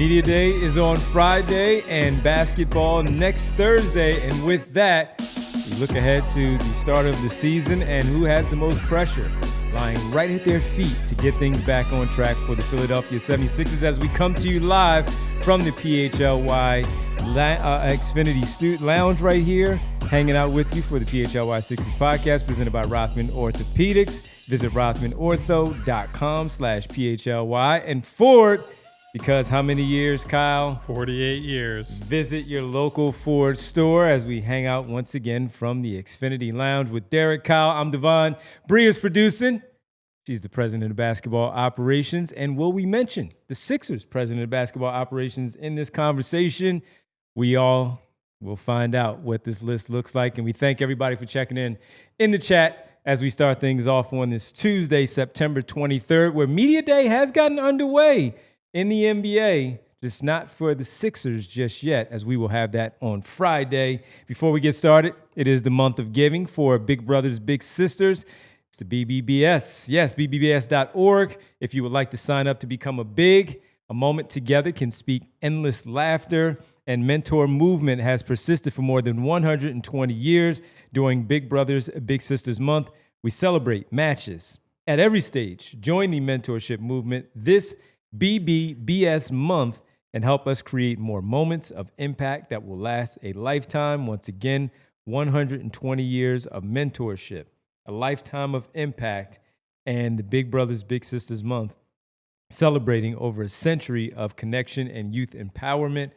Media Day is on Friday and basketball next Thursday. And with that, we look ahead to the start of the season and who has the most pressure lying right at their feet to get things back on track for the Philadelphia 76ers as we come to you live from the PHLY Xfinity Lounge right here, hanging out with you for the PHLY Sixers podcast presented by Rothman Orthopedics. Visit rothmanortho.com/PHLY and Ford, because how many years, Kyle? 48 years. Visit your local Ford store as we hang out once again from the Xfinity Lounge with Derek, Kyle. I'm Devon. Bria's producing. She's the president of basketball operations. And will we mention the Sixers president of basketball operations in this conversation? We all will find out what this list looks like. And we thank everybody for checking in the chat as we start things off on this Tuesday, September 23rd, where Media Day has gotten underway in the NBA, just not for the Sixers just yet, as we will have that on Friday. Before we get started, it is the month of giving for Big Brothers Big Sisters. It's the BBBS. Yes, BBBS.org. If you would like to sign up to become a moment together can speak endless laughter and mentor movement has persisted for more than 120 years. During Big Brothers Big Sisters Month, we celebrate matches at every stage. Join the mentorship movement this BBBS month and help us create more moments of impact that will last a lifetime. Once again, 120 years of mentorship, a lifetime of impact, and the Big Brothers Big Sisters Month, celebrating over a century of connection and youth empowerment.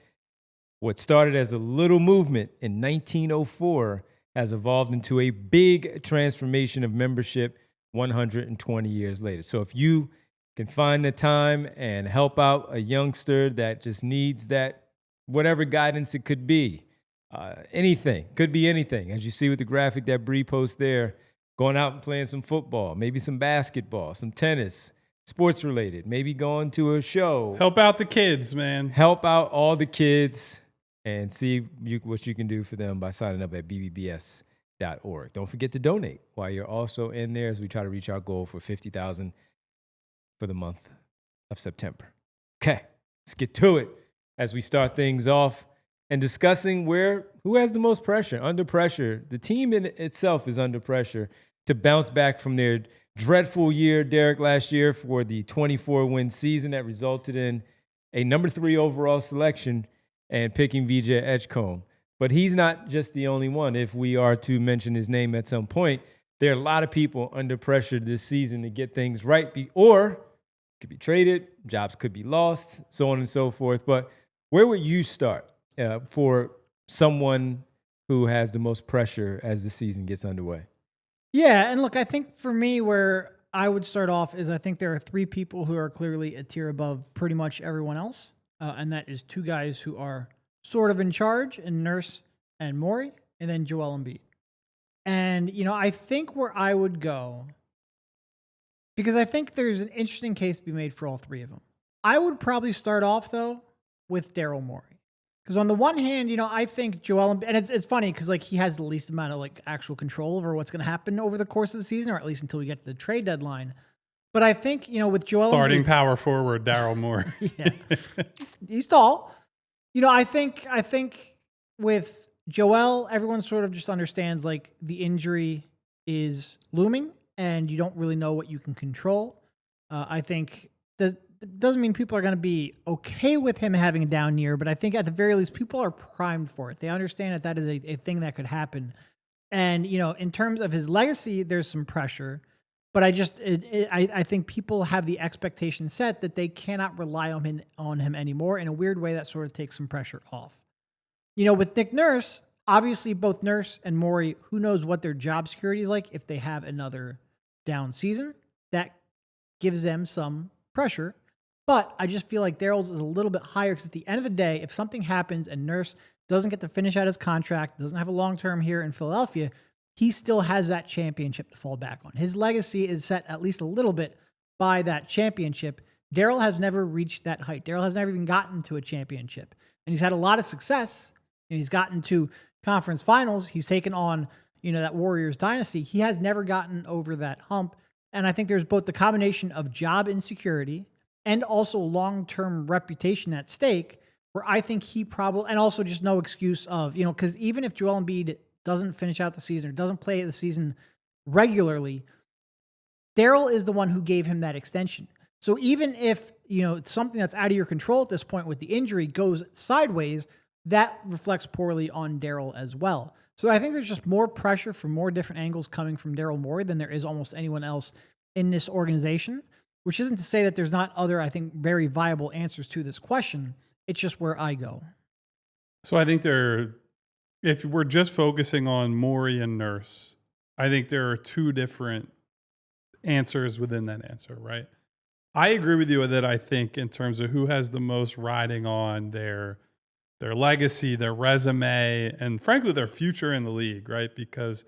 What started as a little movement in 1904 has evolved into a big transformation of membership 120 years later. So if you can find the time and help out a youngster that just needs that, whatever guidance it could be, anything, could be anything. As you see with the graphic that Bree posts there, going out and playing some football, maybe some basketball, some tennis, sports related, maybe going to a show. Help out the kids, man. Help out all the kids and see what you can do for them by signing up at BBBS.org. Don't forget to donate while you're also in there as we try to reach our goal for $50,000 for the month of September. Okay, let's get to it as we start things off and discussing who has the most pressure. Under pressure, the team in itself is under pressure to bounce back from their dreadful year, Derek, last year for the 24-win season that resulted in a number 3 overall selection and picking VJ Edgecombe. But he's not just the only one. If we are to mention his name at some point, there are a lot of people under pressure this season to get things right, or could be traded, jobs could be lost, so on and so forth. But where would you start for someone who has the most pressure as the season gets underway? Yeah, and look, I think for me, where I would start off is I think there are 3 people who are clearly a tier above pretty much everyone else, and that is 2 guys who are sort of in charge, and Nurse and Morey, and then Joel Embiid. And, I think where I would go, because I think there's an interesting case to be made for all 3 of them. I would probably start off, though, with Daryl Morey. Because on the one hand, I think Joel Embiid, and it's funny because, he has the least amount of, actual control over what's going to happen over the course of the season, or at least until we get to the trade deadline. But I think, with Joel Starting Embiid, power forward, Daryl Morey. Yeah. He's tall. I think with Joel, everyone sort of just understands the injury is looming and you don't really know what you can control. I think doesn't mean people are going to be okay with him having a down year, but I think at the very least people are primed for it. They understand that is a thing that could happen. And, in terms of his legacy, there's some pressure, but I think people have the expectation set that they cannot rely on him anymore. In a weird way, that sort of takes some pressure off. With Nick Nurse, obviously both Nurse and Morey, who knows what their job security is like if they have another down season. That gives them some pressure. But I just feel like Daryl's is a little bit higher because at the end of the day, if something happens and Nurse doesn't get to finish out his contract, doesn't have a long-term here in Philadelphia, he still has that championship to fall back on. His legacy is set at least a little bit by that championship. Daryl has never reached that height. Daryl has never even gotten to a championship. And he's had a lot of success. And he's gotten to conference finals. He's taken on, that Warriors dynasty. He has never gotten over that hump. And I think there's both the combination of job insecurity and also long-term reputation at stake, where I think he probably, and also just no excuse of, because even if Joel Embiid doesn't finish out the season or doesn't play the season regularly, Daryl is the one who gave him that extension. So even if, it's something that's out of your control at this point with the injury goes sideways, that reflects poorly on Daryl as well. So I think there's just more pressure from more different angles coming from Daryl Morey than there is almost anyone else in this organization, which isn't to say that there's not other, I think, very viable answers to this question. It's just where I go. So I think if we're just focusing on Morey and Nurse, I think there are two different answers within that answer, right? I agree with you that I think in terms of who has the most riding on their legacy, their resume, and frankly, their future in the league, right? Because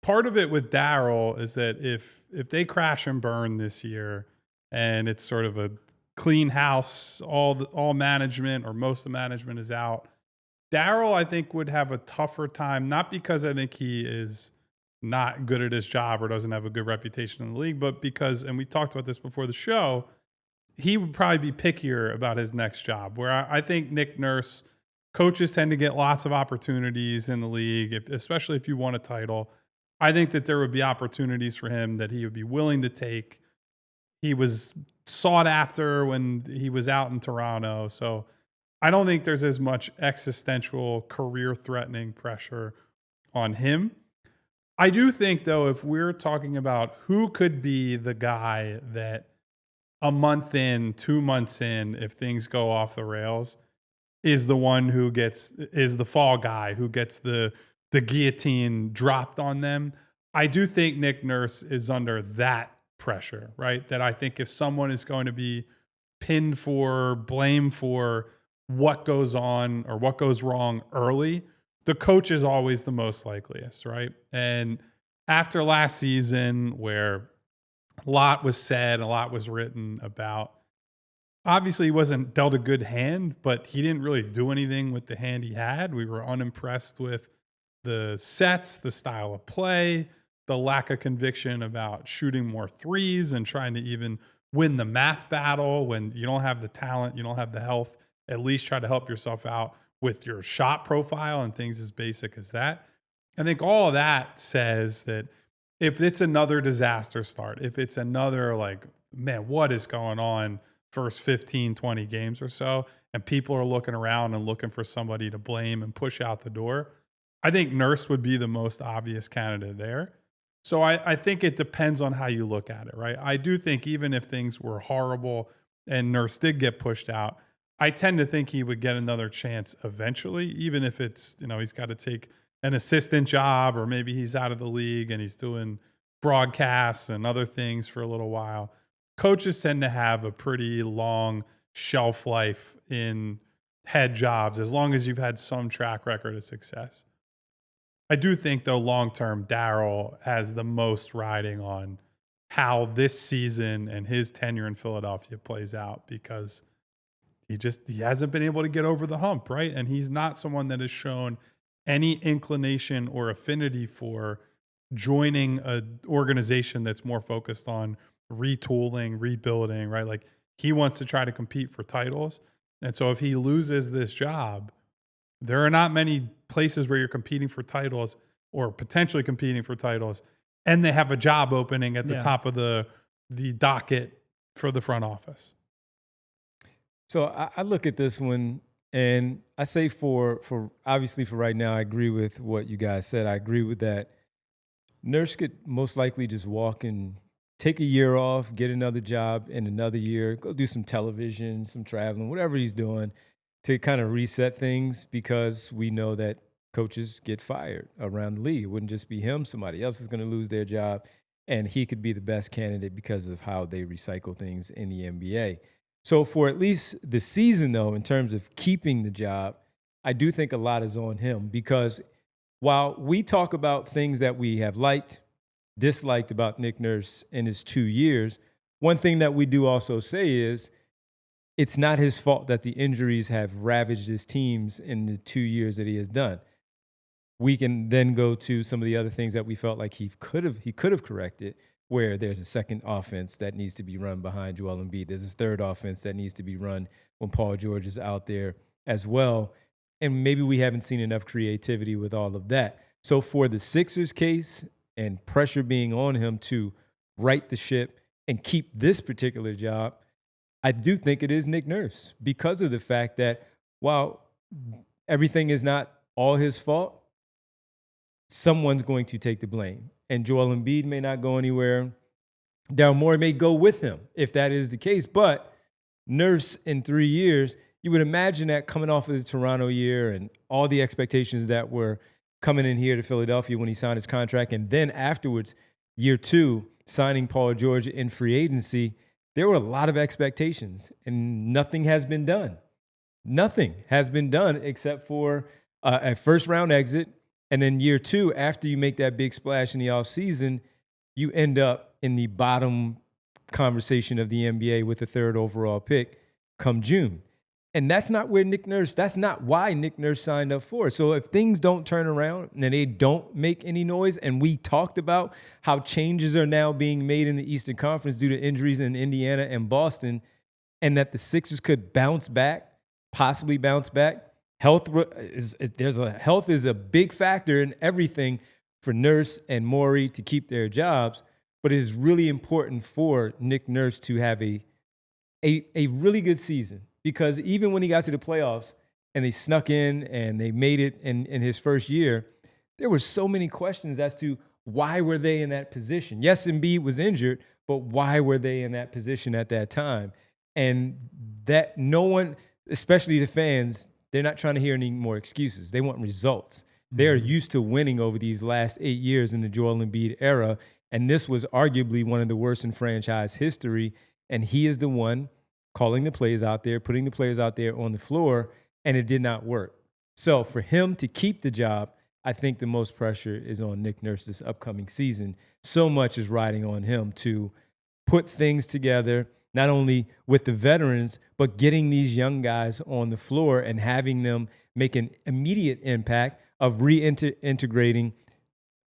part of it with Daryl is that if they crash and burn this year and it's sort of a clean house, all management or most of management is out, Daryl, I think, would have a tougher time, not because I think he is not good at his job or doesn't have a good reputation in the league, but because, and we talked about this before the show, he would probably be pickier about his next job. Where I think Nick Nurse, coaches tend to get lots of opportunities in the league, especially if you won a title. I think that there would be opportunities for him that he would be willing to take. He was sought after when he was out in Toronto. So I don't think there's as much existential, career-threatening pressure on him. I do think, though, if we're talking about who could be the guy that a month in, 2 months in, if things go off the rails, is the one who is the fall guy who gets the guillotine dropped on them. I do think Nick Nurse is under that pressure, right? That I think if someone is going to be pinned for, blamed for what goes on or what goes wrong early, the coach is always the most likeliest, right? And after last season, where a lot was said, a lot was written about, obviously he wasn't dealt a good hand, but he didn't really do anything with the hand he had. We were unimpressed with the sets, the style of play, the lack of conviction about shooting more threes and trying to even win the math battle when you don't have the talent, you don't have the health. At least try to help yourself out with your shot profile and things as basic as that. I think all of that says that if it's another disaster start, if it's another man, what is going on first 15, 20 games or so, and people are looking around and looking for somebody to blame and push out the door, I think Nurse would be the most obvious candidate there. So I think it depends on how you look at it, right? I do think even if things were horrible and Nurse did get pushed out, I tend to think he would get another chance eventually, even if it's, he's got to take an assistant job or maybe he's out of the league and he's doing broadcasts and other things for a little while. Coaches tend to have a pretty long shelf life in head jobs as long as you've had some track record of success. I do think, though, long-term, Daryl has the most riding on how this season and his tenure in Philadelphia plays out because he hasn't been able to get over the hump, right? And he's not someone that has shown any inclination or affinity for joining an organization that's more focused on retooling, rebuilding, right? Like he wants to try to compete for titles. And so if he loses this job, there are not many places where you're competing for titles or potentially competing for titles, and they have a job opening at the top of the docket for the front office. So I look at this one and I say for obviously for right now, I agree with what you guys said. I agree with that. Nurse could most likely just walk and take a year off, get another job in another year, go do some television, some traveling, whatever he's doing to kind of reset things because we know that coaches get fired around the league. It wouldn't just be him. Somebody else is going to lose their job, and he could be the best candidate because of how they recycle things in the NBA. So for at least the season, though, in terms of keeping the job, I do think a lot is on him because while we talk about things that we have liked, disliked about Nick Nurse in his 2 years, one thing that we do also say is it's not his fault that the injuries have ravaged his teams in the 2 years that he has done. We can then go to some of the other things that we felt like he could have corrected, where there's a second offense that needs to be run behind Joel Embiid. There's a third offense that needs to be run when Paul George is out there as well. And maybe we haven't seen enough creativity with all of that. So for the Sixers case and pressure being on him to right the ship and keep this particular job, I do think it is Nick Nurse, because of the fact that while everything is not all his fault, someone's going to take the blame. And Joel Embiid may not go anywhere. Daryl Morey may go with him if that is the case. But Nurse in 3 years, you would imagine that coming off of the Toronto year and all the expectations that were coming in here to Philadelphia when he signed his contract, and then afterwards, year 2, signing Paul George in free agency, there were a lot of expectations, and nothing has been done. Nothing has been done except for a first-round exit. And then year 2, after you make that big splash in the offseason, you end up in the bottom conversation of the NBA with the 3rd overall pick come June. And that's not where Nick Nurse, that's not why Nick Nurse signed up for. So if things don't turn around and they don't make any noise, and we talked about how changes are now being made in the Eastern Conference due to injuries in Indiana and Boston, and that the Sixers could bounce back, possibly bounce back. Health is a big factor in everything for Nurse and Morey to keep their jobs, but it is really important for Nick Nurse to have a really good season, because even when he got to the playoffs and they snuck in and they made it in his first year, there were so many questions as to why were they in that position. Yes, Embiid was injured, but why were they in that position at that time? And that no one, especially the fans, they're not trying to hear any more excuses. They want results. They're used to winning over these last 8 years in the Joel Embiid era, and this was arguably one of the worst in franchise history, and he is the one calling the plays out there, putting the players out there on the floor, and it did not work. So for him to keep the job, I think the most pressure is on Nick Nurse this upcoming season. So much is riding on him to put things together, not only with the veterans, but getting these young guys on the floor and having them make an immediate impact of reintegrating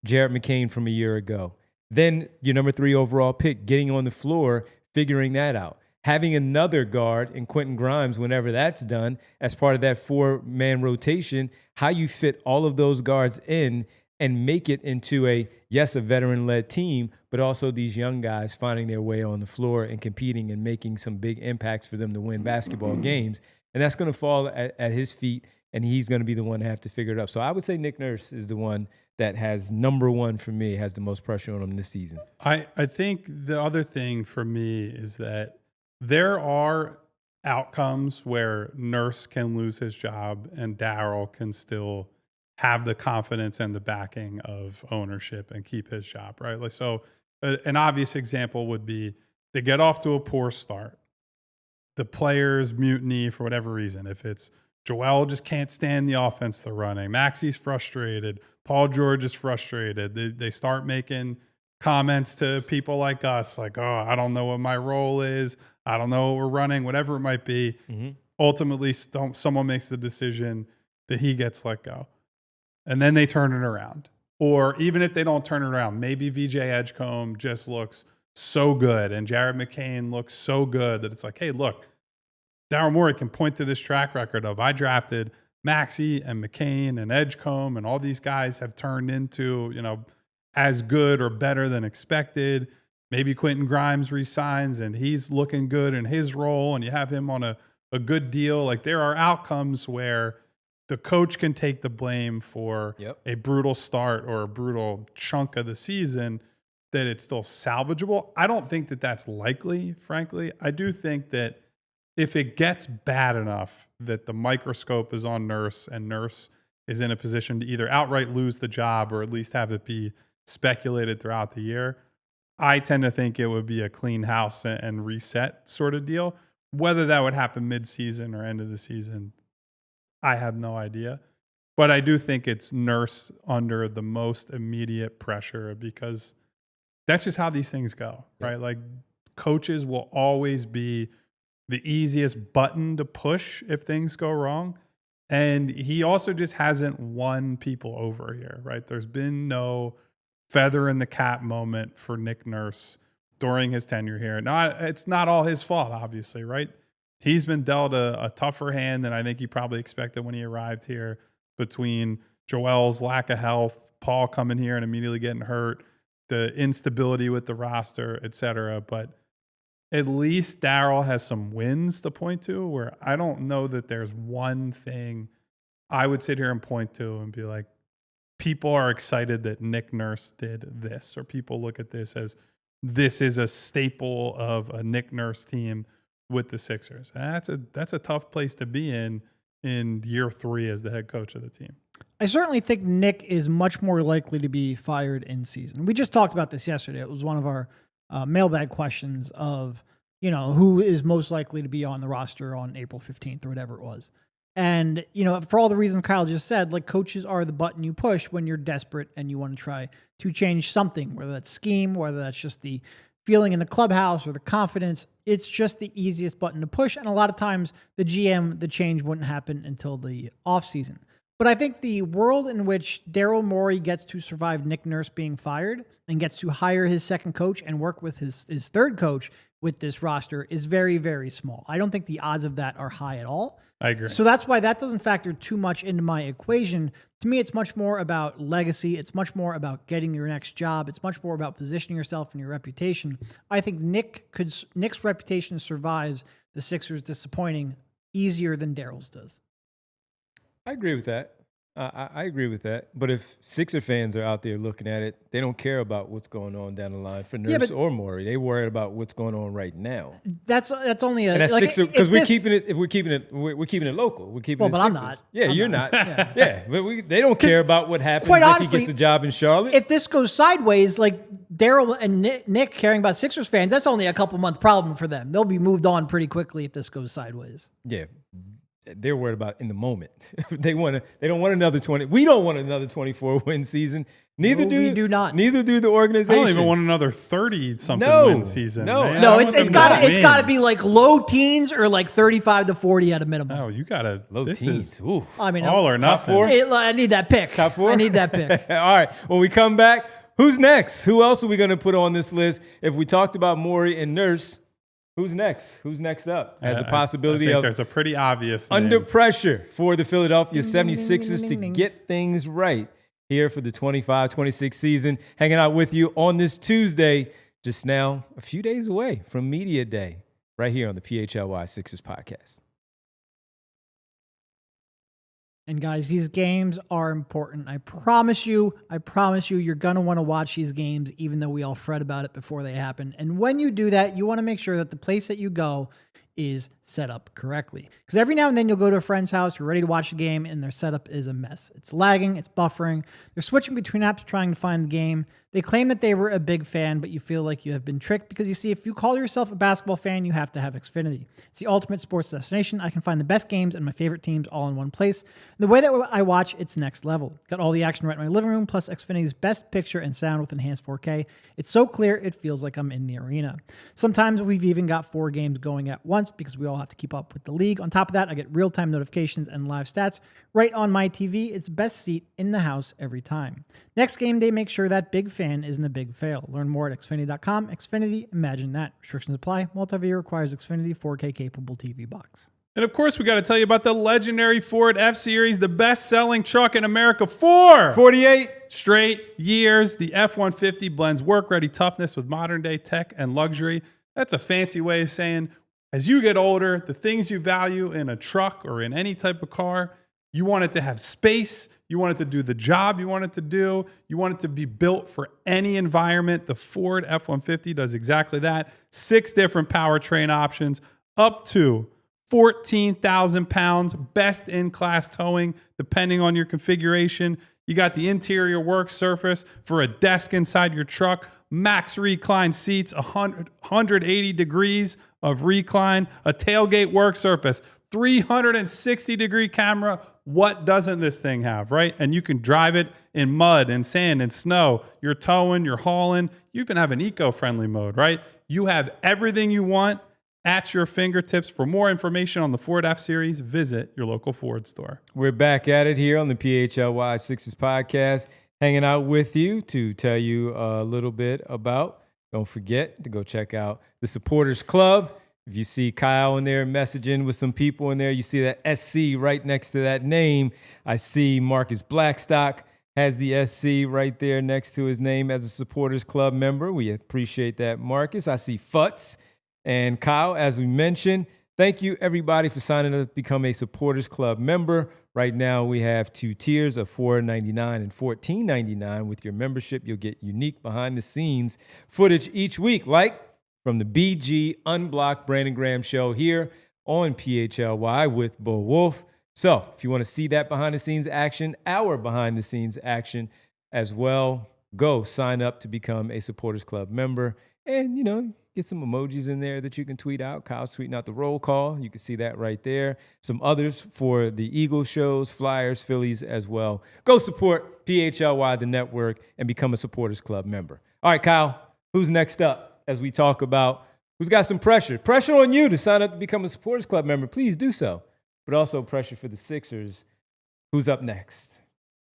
Jared McCain from a year ago. Then your number 3 overall pick, getting on the floor, figuring that out. Having another guard in Quentin Grimes whenever that's done as part of that 4-man rotation, how you fit all of those guards in and make it into a veteran-led team, but also these young guys finding their way on the floor and competing and making some big impacts for them to win basketball games. And that's going to fall at his feet, and he's going to be the one to have to figure it out. So I would say Nick Nurse is the one that has number 1 for me, has the most pressure on him this season. I think the other thing for me is that there are outcomes where Nurse can lose his job and Daryl can still have the confidence and the backing of ownership and keep his job, right? Like, so an obvious example would be they get off to a poor start. The players mutiny for whatever reason. If it's Joel just can't stand the offense they're running, Maxi's frustrated, Paul George is frustrated. They start making comments to people like us, like, oh, I don't know what my role is. I don't know what we're running, whatever it might be. Mm-hmm. Ultimately, someone makes the decision that he gets let go. And then they turn it around. Or even if they don't turn it around, maybe VJ Edgecombe just looks so good and Jared McCain looks so good that it's like, hey, look, Daryl Morey can point to this track record of I drafted Maxey and McCain and Edgecombe, and all these guys have turned into, as good or better than expected. Maybe Quentin Grimes resigns and he's looking good in his role and you have him on a good deal. Like, there are outcomes where the coach can take the blame for a brutal start or a brutal chunk of the season, that it's still salvageable. I don't think that that's likely, frankly. I do think that if it gets bad enough that the microscope is on Nurse and Nurse is in a position to either outright lose the job or at least have it be speculated throughout the year, I tend to think it would be a clean house and reset sort of deal. Whether that would happen mid-season or end of the season, I have no idea. But I do think it's Nurse under the most immediate pressure, because that's just how these things go, right? Like, coaches will always be the easiest button to push if things go wrong. And he also just hasn't won people over here, right? There's been no feather in the cap moment for Nick Nurse during his tenure here. Now, it's not all his fault, obviously, right? He's been dealt a tougher hand than I think he probably expected when he arrived here, between Joel's lack of health, Paul coming here and immediately getting hurt, the instability with the roster, et cetera. But at least Daryl has some wins to point to, where I don't know that there's one thing I would sit here and point to and be like, people are excited that Nick Nurse did this, or people look at this as this is a staple of a Nick Nurse team with the Sixers. That's a tough place to be in year 3 as the head coach of the team. I certainly think Nick is much more likely to be fired in season. We just talked about this yesterday. It was one of our mailbag questions of, who is most likely to be on the roster on April 15th or whatever it was. And, for all the reasons Kyle just said, like, coaches are the button you push when you're desperate and you want to try to change something, whether that's scheme, whether that's just the feeling in the clubhouse or the confidence. It's just the easiest button to push. And a lot of times the change wouldn't happen until the offseason. But I think the world in which Daryl Morey gets to survive Nick Nurse being fired and gets to hire his second coach and work with his third coach with this roster is very, very small. I don't think the odds of that are high at all. I agree. So that's why that doesn't factor too much into my equation. To me, it's much more about legacy. It's much more about getting your next job. It's much more about positioning yourself and your reputation. I think Nick's reputation survives the Sixers disappointing easier than Daryl's does. I agree with that. I agree with that. But if Sixer fans are out there looking at it, they don't care about what's going on down the line for Nurse or Morey. They worry about what's going on right now. That's only a, and that's like, Sixer, because we're keeping it local. We're keeping it. But Sixers. I'm not. Yeah, you're not. Yeah, but they don't care about what happens quite if honestly, he gets a job in Charlotte. If this goes sideways, like Daryl and Nick caring about Sixers fans, that's only a couple month problem for them. They'll be moved on pretty quickly if this goes sideways. Yeah. They're worried about in the moment. They don't want another 20. We don't want another 24-win season. Neither do the organization. I don't even want another 30-something win season. No, it's got to be like low teens or like 35 to 40 at a minimum. Oh, you got to low teens. Ooh. I mean, all or nothing. Top 4? I need that pick. Top 4? I need that pick. All right. When we come back, who's next? Who else are we going to put on this list? If we talked about Morey and Nurse, who's next? Who's next up? As a possibility I think of there's a pretty obvious under name. Pressure for the Philadelphia 76ers to get things right here for the 25-26 season. Hanging out with you on this Tuesday, just now a few days away from Media Day, right here on the PHLY Sixers podcast. And guys, these games are important. I promise you, you're going to want to watch these games, even though we all fret about it before they happen. And when you do that, you want to make sure that the place that you go is set up correctly. Because every now and then you'll go to a friend's house, you're ready to watch the game, and their setup is a mess. It's lagging, it's buffering. They're switching between apps trying to find the game. They claim that they were a big fan, but you feel like you have been tricked because you see, if you call yourself a basketball fan, you have to have Xfinity. It's the ultimate sports destination. I can find the best games and my favorite teams all in one place. And the way that I watch, it's next level. Got all the action right in my living room, plus Xfinity's best picture and sound with enhanced 4K. It's so clear, it feels like I'm in the arena. Sometimes we've even got 4 games going at once because we all have to keep up with the league. On top of that, I get real-time notifications and live stats right on my TV. It's best seat in the house every time. Next game day, make sure that big fan isn't a big fail. Learn more at Xfinity.com. Xfinity, imagine that. Restrictions apply. Multi-view requires Xfinity 4K capable TV box. And of course, we got to tell you about the legendary Ford F-Series, the best-selling truck in America for 48 straight years. The F-150 blends work-ready toughness with modern-day tech and luxury. That's a fancy way of saying, as you get older, the things you value in a truck or in any type of car, you want it to have space. You want it to do the job you want it to do. You want it to be built for any environment. The Ford F-150 does exactly that. 6 different powertrain options, up to 14,000 pounds, best-in-class towing, depending on your configuration. You got the interior work surface for a desk inside your truck, max recline seats, 180 degrees of recline, a tailgate work surface, 360-degree camera. What doesn't this thing have, right? And you can drive it in mud and sand and snow. You're towing, you're hauling. You even have an eco-friendly mode, right? You have everything you want at your fingertips. For more information on the Ford F-Series, visit your local Ford store. We're back at it here on the PHLY Sixers podcast. hanging out with you to tell you a little bit about. Don't forget to go check out the Supporters Club. If you see Kyle in there messaging with some people in there, you see that SC right next to that name. I see Marcus Blackstock has the SC right there next to his name as a Supporters Club member. We appreciate that, Marcus. I see Futz and Kyle, as we mentioned. Thank you, everybody, for signing up to become a Supporters Club member. Right now, we have 2 tiers of $4.99 and $14.99. With your membership, you'll get unique behind-the-scenes footage each week, like from the BG Unblocked Brandon Graham show here on PHLY with Bo Wolf. So if you want to see that behind-the-scenes action, our behind-the-scenes action as well, go sign up to become a Supporters Club member. And, you know, get some emojis in there that you can tweet out. Kyle's tweeting out the roll call. You can see that right there. Some others for the Eagles shows, Flyers, Phillies as well. Go support PHLY, the network, and become a Supporters Club member. All right, Kyle, who's next up as we talk about who's got some pressure? Pressure on you to sign up to become a Supporters Club member. Please do so. But also pressure for the Sixers. Who's up next?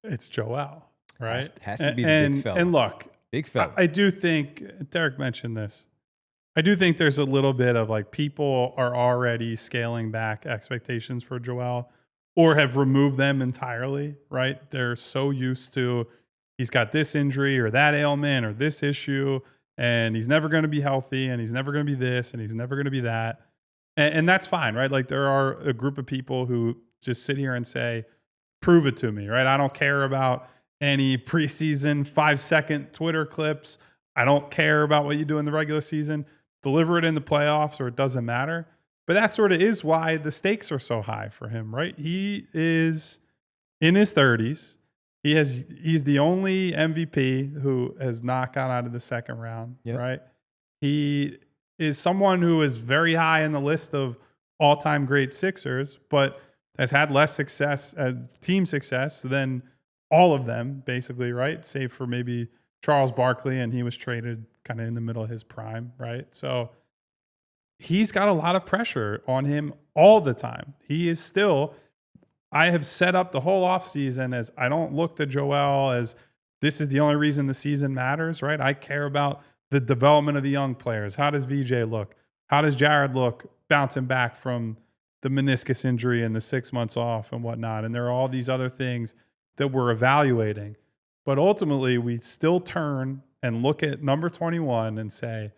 It's Joel, right? Has to be the big fella. And look, big fella. I do think, Derek mentioned this, I do think there's a little bit of like people are already scaling back expectations for Joel or have removed them entirely, right? They're so used to he's got this injury or that ailment or this issue and he's never going to be healthy and he's never going to be this and he's never going to be that. And that's fine, right? Like there are a group of people who just sit here and say, prove it to me, right? I don't care about any preseason 5-second Twitter clips. I don't care about what you do in the regular season. Deliver it in the playoffs or it doesn't matter. But that sort of is why the stakes are so high for him, right? He is in his 30s. He's the only MVP who has not gone out of the second round, right? He is someone who is very high in the list of all-time great Sixers, but has had less success, team success than all of them, basically, right? Save for maybe Charles Barkley, and he was traded kind of in the middle of his prime, right? So he's got a lot of pressure on him all the time. He is still, I have set up the whole offseason as I don't look to Joel as this is the only reason the season matters, right? I care about the development of the young players. How does VJ look? How does Jared look bouncing back from the meniscus injury and the 6 months off and whatnot? And there are all these other things that we're evaluating. But ultimately, we still turn and look at number 21 and say,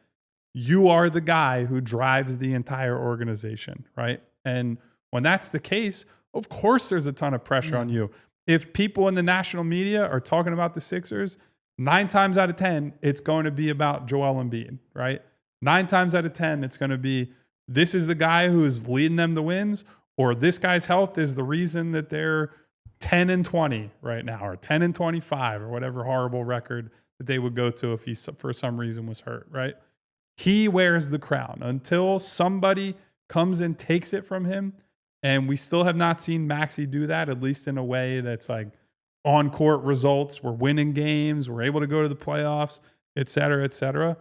you are the guy who drives the entire organization, right? And when that's the case, of course there's a ton of pressure on you. If people in the national media are talking about the Sixers, 9 times out of 10, it's going to be about Joel Embiid, right? 9 times out of 10, it's going to be, this is the guy who's leading them to wins, or this guy's health is the reason that they're 10-20 right now, or 10-25, or whatever horrible record that they would go to if he, for some reason, was hurt, right? He wears the crown until somebody comes and takes it from him. And we still have not seen Maxey do that, at least in a way that's like on-court results. We're winning games. We're able to go to the playoffs, et cetera, et cetera.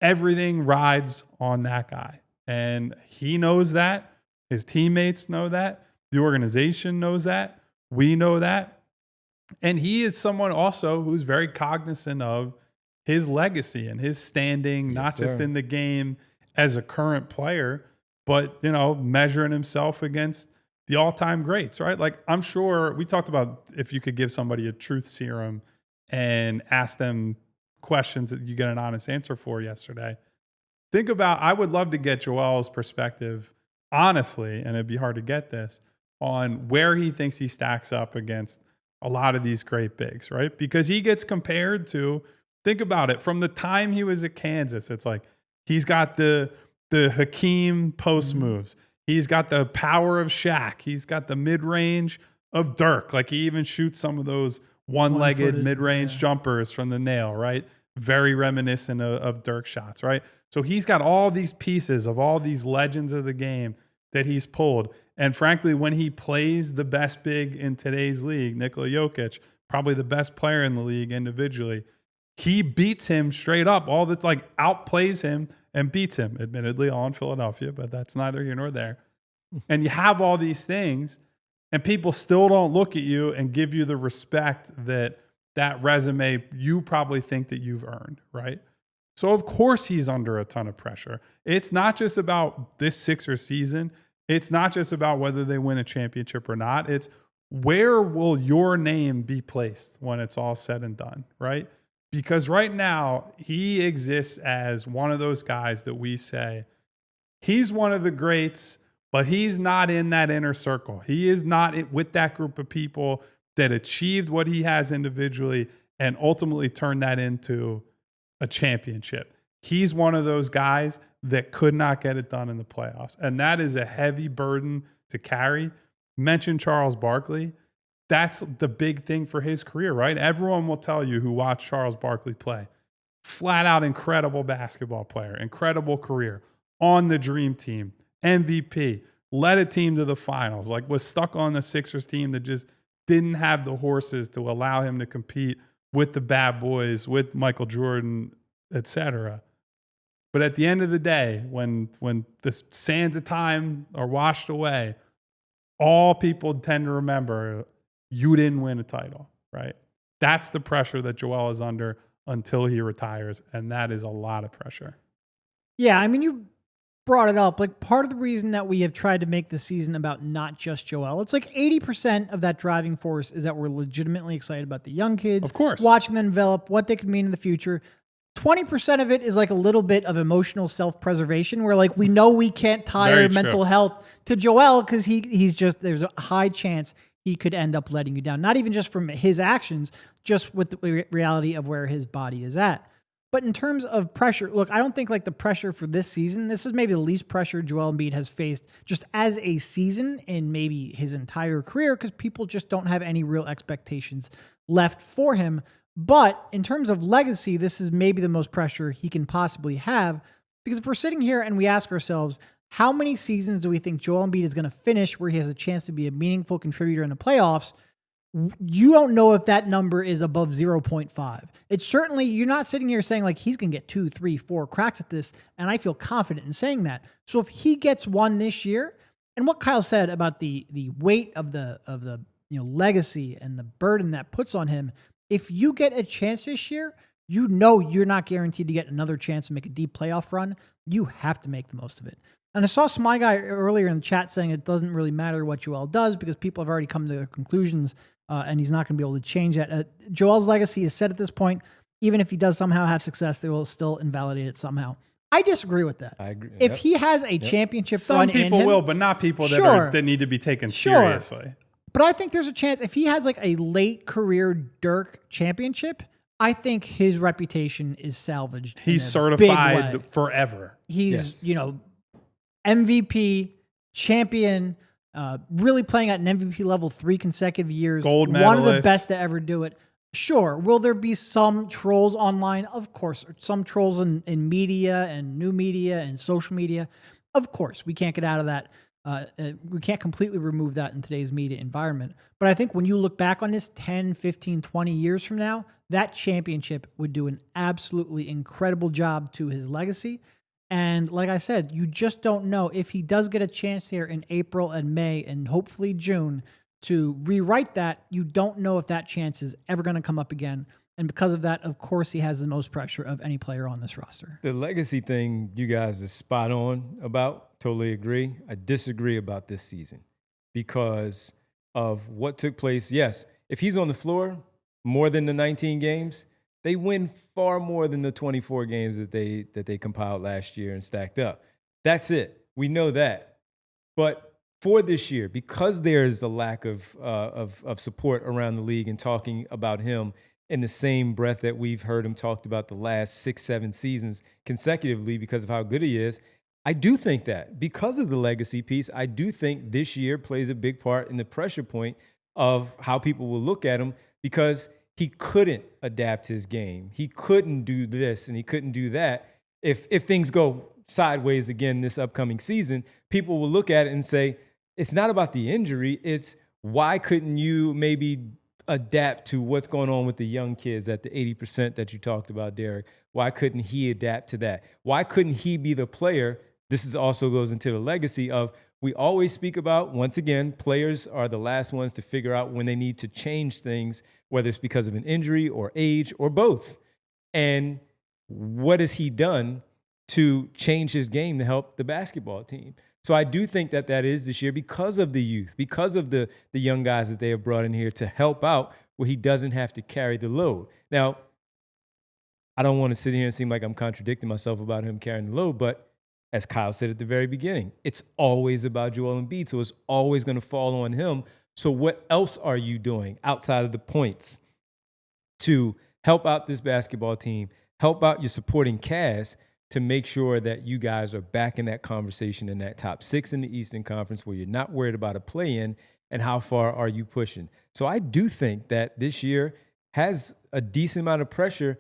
Everything rides on that guy. And he knows that. His teammates know that. The organization knows that. We know that. And he is someone also who's very cognizant of his legacy and his standing, not just in the game as a current player, but, you know, measuring himself against the all-time greats, right? Like, I'm sure we talked about if you could give somebody a truth serum and ask them questions that you get an honest answer for yesterday. Think about, I would love to get Joel's perspective, honestly, and it'd be hard to get this, on where he thinks he stacks up against a lot of these great bigs, right? Because he gets compared to, think about it, from the time he was at Kansas, it's like he's got the Hakeem post moves. He's got the power of Shaq. He's got the mid-range of Dirk. Like he even shoots some of those one-legged mid-range jumpers from the nail, right? Very reminiscent of Dirk shots, right? So he's got all these pieces of all these legends of the game that he's pulled. And frankly, when he plays the best big in today's league, Nikola Jokic, probably the best player in the league individually, he beats him straight up, outplays him and beats him, admittedly, all in Philadelphia, but that's neither here nor there. And you have all these things, and people still don't look at you and give you the respect that that resume you probably think that you've earned, right? So of course he's under a ton of pressure. It's not just about this Sixers season. It's not just about whether they win a championship or not. It's where will your name be placed when it's all said and done, right? Because right now he exists as one of those guys that we say, he's one of the greats, but he's not in that inner circle. He is not with that group of people that achieved what he has individually and ultimately turned that into a championship. He's one of those guys that could not get it done in the playoffs. And that is a heavy burden to carry. Mention Charles Barkley. That's the big thing for his career, right? Everyone will tell you who watched Charles Barkley play. Flat out incredible basketball player, incredible career, on the dream team, MVP, led a team to the finals, like was stuck on the Sixers team that just didn't have the horses to allow him to compete with the bad boys, with Michael Jordan, etc. But at the end of the day, when the sands of time are washed away, all people tend to remember, you didn't win a title, right? That's the pressure that Joel is under until he retires, and that is a lot of pressure. Yeah, I mean, you brought it up. Like, part of the reason that we have tried to make the season about not just Joel, it's like 80% of that driving force is that we're legitimately excited about the young kids. Of course. Watching them develop, what they could mean in the future. 20% of it is like a little bit of emotional self-preservation where like we know we can't tie mental health to Joel because he's just, there's a high chance he could end up letting you down. Not even just from his actions, just with the reality of where his body is at. But in terms of pressure, look, I don't think like the pressure for this season, this is maybe the least pressure Joel Embiid has faced just as a season in maybe his entire career because people just don't have any real expectations left for him. But in terms of legacy, this is maybe the most pressure he can possibly have because if we're sitting here and we ask ourselves, how many seasons do we think Joel Embiid is going to finish where he has a chance to be a meaningful contributor in the playoffs? You don't know if that number is above 0.5. It's certainly, you're not sitting here saying like he's going to get 2, 3, 4 cracks at this. And I feel confident in saying that. So if he gets one this year, and what Kyle said about the weight of the legacy and the burden that puts on him, if you get a chance this year, you know you're not guaranteed to get another chance to make a deep playoff run. You have to make the most of it. And I saw Smy Guy earlier in the chat saying it doesn't really matter what Joel does because people have already come to their conclusions and he's not going to be able to change that. Joel's legacy is set at this point. Even if he does somehow have success, they will still invalidate it somehow. I disagree with that. I agree. If he has a championship Some run in him... Some people will, but not people that need to be taken seriously. But I think there's a chance if he has like a late career Dirk championship, I think his reputation is salvaged. He's certified forever. He's, MVP, champion, really playing at an MVP level 3 consecutive years. Gold medalist. One of the best to ever do it. Sure. Will there be some trolls online? Of course. Some trolls in media and new media and social media. Of course. We can't get out of that. We can't completely remove that in today's media environment. But I think when you look back on this 10, 15, 20 years from now, that championship would do an absolutely incredible job to his legacy. And like I said, you just don't know if he does get a chance here in April and May and hopefully June to rewrite that. You don't know if that chance is ever going to come up again. And because of that, of course, he has the most pressure of any player on this roster. The legacy thing you guys are spot on about. Totally agree. I disagree about this season because of what took place. Yes, if he's on the floor more than the 19 games, they win far more than the 24 games that they compiled last year and stacked up. That's it. We know that. But for this year, because there's a lack of support around the league and talking about him in the same breath that we've heard him talked about the last 6, 7 seasons consecutively because of how good he is, I do think that because of the legacy piece, I do think this year plays a big part in the pressure point of how people will look at him because he couldn't adapt his game. He couldn't do this and he couldn't do that. If things go sideways again this upcoming season, people will look at it and say, it's not about the injury. It's why couldn't you maybe adapt to what's going on with the young kids at the 80% that you talked about, Derek? Why couldn't he adapt to that? Why couldn't he be the player? This is also goes into the legacy of we always speak about, once again, players are the last ones to figure out when they need to change things, whether it's because of an injury or age or both. And what has he done to change his game to help the basketball team? So I do think that is this year because of the youth, because of the young guys that they have brought in here to help out where he doesn't have to carry the load. Now, I don't want to sit here and seem like I'm contradicting myself about him carrying the load, but as Kyle said at the very beginning, it's always about Joel Embiid, so it's always going to fall on him. So what else are you doing outside of the points to help out this basketball team, help out your supporting cast to make sure that you guys are back in that conversation in that top 6 in the Eastern Conference where you're not worried about a play-in, and how far are you pushing? So I do think that this year has a decent amount of pressure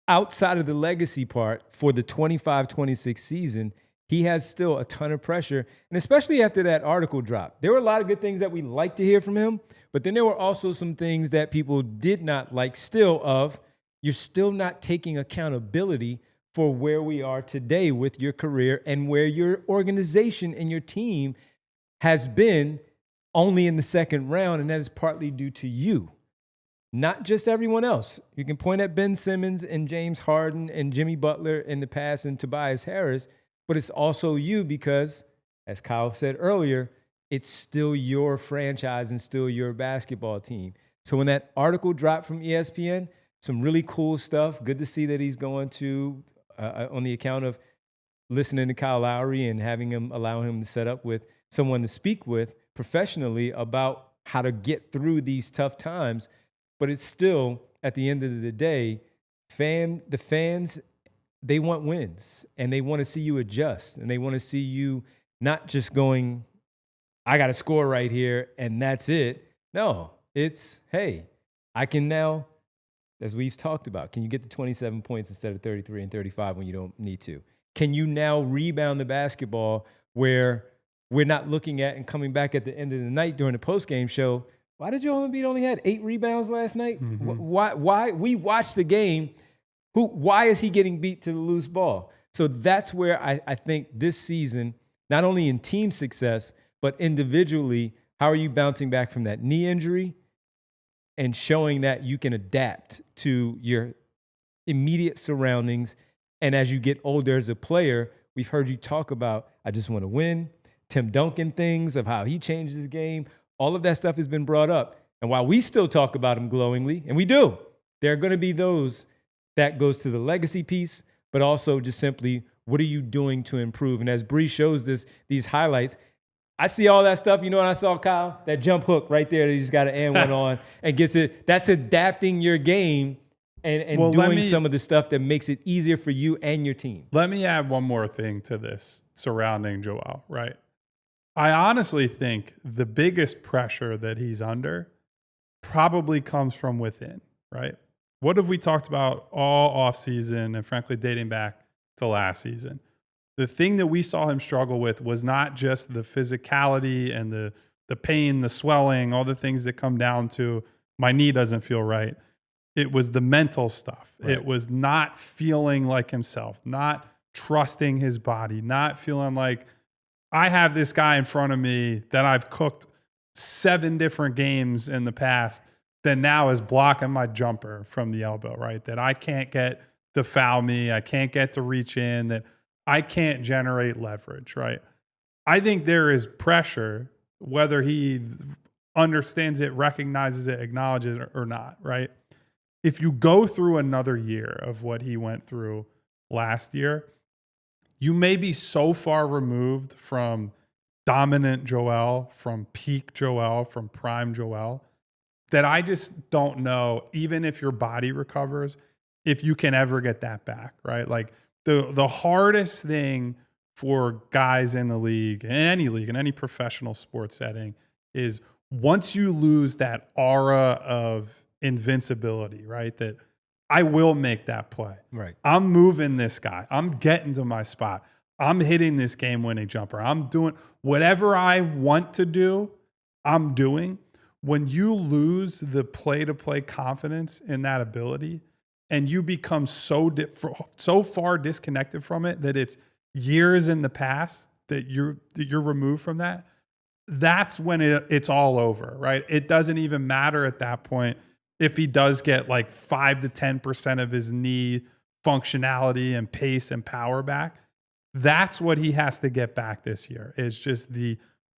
outside of the legacy part for the 25-26 season. He has still a ton of pressure, and especially after that article dropped. There were a lot of good things that we like to hear from him, but then there were also some things that people did not like still of, you're still not taking accountability for where we are today with your career and where your organization and your team has been only in the second round, and that is partly due to you, not just everyone else. You can point at Ben Simmons and James Harden and Jimmy Butler in the past and Tobias Harris, but it's also you because, as Kyle said earlier, it's still your franchise and still your basketball team. So when that article dropped from ESPN, some really cool stuff. Good to see that he's going to, on the account of listening to Kyle Lowry and allowing him to set up with someone to speak with professionally about how to get through these tough times. But it's still, at the end of the day, the fans, they want wins, and they want to see you adjust, and they want to see you not just going, I got to score right here, and that's it. No, it's, hey, I can now, as we've talked about, can you get the 27 points instead of 33 and 35 when you don't need to? Can you now rebound the basketball where we're not looking at and coming back at the end of the night during the postgame show, why did Joel Embiid only had 8 rebounds last night? Mm-hmm. Why? We watched the game. Why is he getting beat to the loose ball? So that's where I think this season, not only in team success, but individually, how are you bouncing back from that knee injury and showing that you can adapt to your immediate surroundings? And as you get older as a player, we've heard you talk about, I just want to win, Tim Duncan things of how he changed his game. All of that stuff has been brought up. And while we still talk about him glowingly, and we do, there are going to be those that goes to the legacy piece, but also just simply, what are you doing to improve? And as Bree shows these highlights, I see all that stuff. You know what I saw, Kyle? That jump hook right there that you just got to and one on and gets it. That's adapting your game and doing some of the stuff that makes it easier for you and your team. Let me add one more thing to this surrounding Joel, right? I honestly think the biggest pressure that he's under probably comes from within, right? What have we talked about all offseason and frankly dating back to last season? The thing that we saw him struggle with was not just the physicality and the pain, the swelling, all the things that come down to my knee doesn't feel right. It was the mental stuff. Right. It was not feeling like himself, not trusting his body, not feeling like I have this guy in front of me that I've cooked 7 different games in the past that now is blocking my jumper from the elbow, right? That I can't get to foul me. I can't get to reach in, that I can't generate leverage, right? I think there is pressure, whether he understands it, recognizes it, acknowledges it or not, right? If you go through another year of what he went through last year, you may be so far removed from dominant Joel, from peak Joel, from prime Joel, that I just don't know, even if your body recovers, if you can ever get that back, right? Like the hardest thing for guys in the league, in any professional sports setting, is once you lose that aura of invincibility, right? That I will make that play. Right. I'm moving this guy. I'm getting to my spot. I'm hitting this game-winning jumper. I'm doing whatever I want to do, I'm doing. When you lose the play-to-play confidence in that ability and you become so far disconnected from it that it's years in the past that you're removed from that, that's when it's all over, right? It doesn't even matter at that point if he does get like 5 to 10% of his knee functionality and pace and power back, that's what he has to get back this year, is just the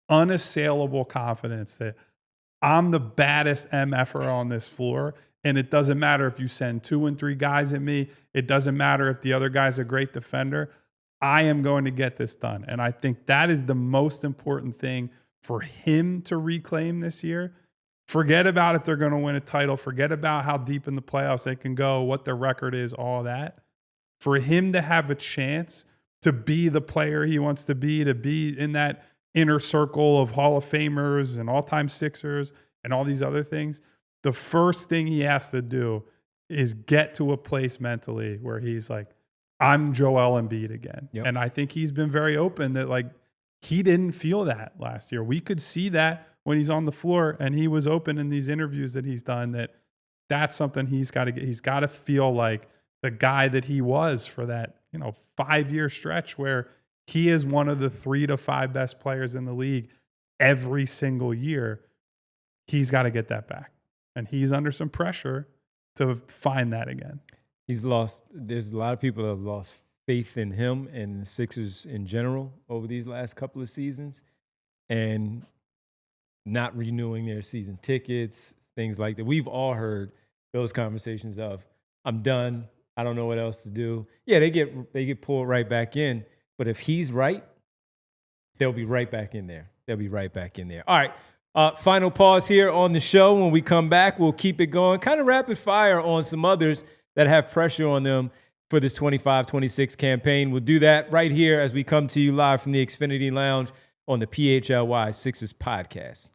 unassailable confidence that I'm the baddest MFer on this floor. And it doesn't matter if you send 2 and 3 guys at me. It doesn't matter if the other guy's a great defender. I am going to get this done. And I think that is the most important thing for him to reclaim this year. Forget about if they're going to win a title. Forget about how deep in the playoffs they can go, what their record is, all that. For him to have a chance to be the player he wants to be in that inner circle of Hall of Famers and all-time Sixers and all these other things, the first thing he has to do is get to a place mentally where he's like, I'm Joel Embiid again. Yep. And I think he's been very open that like he didn't feel that last year. We could see that when he's on the floor, and he was open in these interviews that he's done that that's something he's got to get. He's got to feel like the guy that he was for that, 5-year stretch where he is one of the 3 to 5 best players in the league every single year. He's got to get that back. And he's under some pressure to find that again. There's a lot of people that have lost faith in him and the Sixers in general over these last couple of seasons, and not renewing their season tickets, things like that. We've all heard those conversations of, I'm done. I don't know what else to do. Yeah, they get pulled right back in. But if he's right, they'll be right back in there. All right. Final pause here on the show. When we come back, we'll keep it going. Kind of rapid fire on some others that have pressure on them for this 25-26 campaign. We'll do that right here as we come to you live from the Xfinity Lounge on the PHLY Sixers podcast.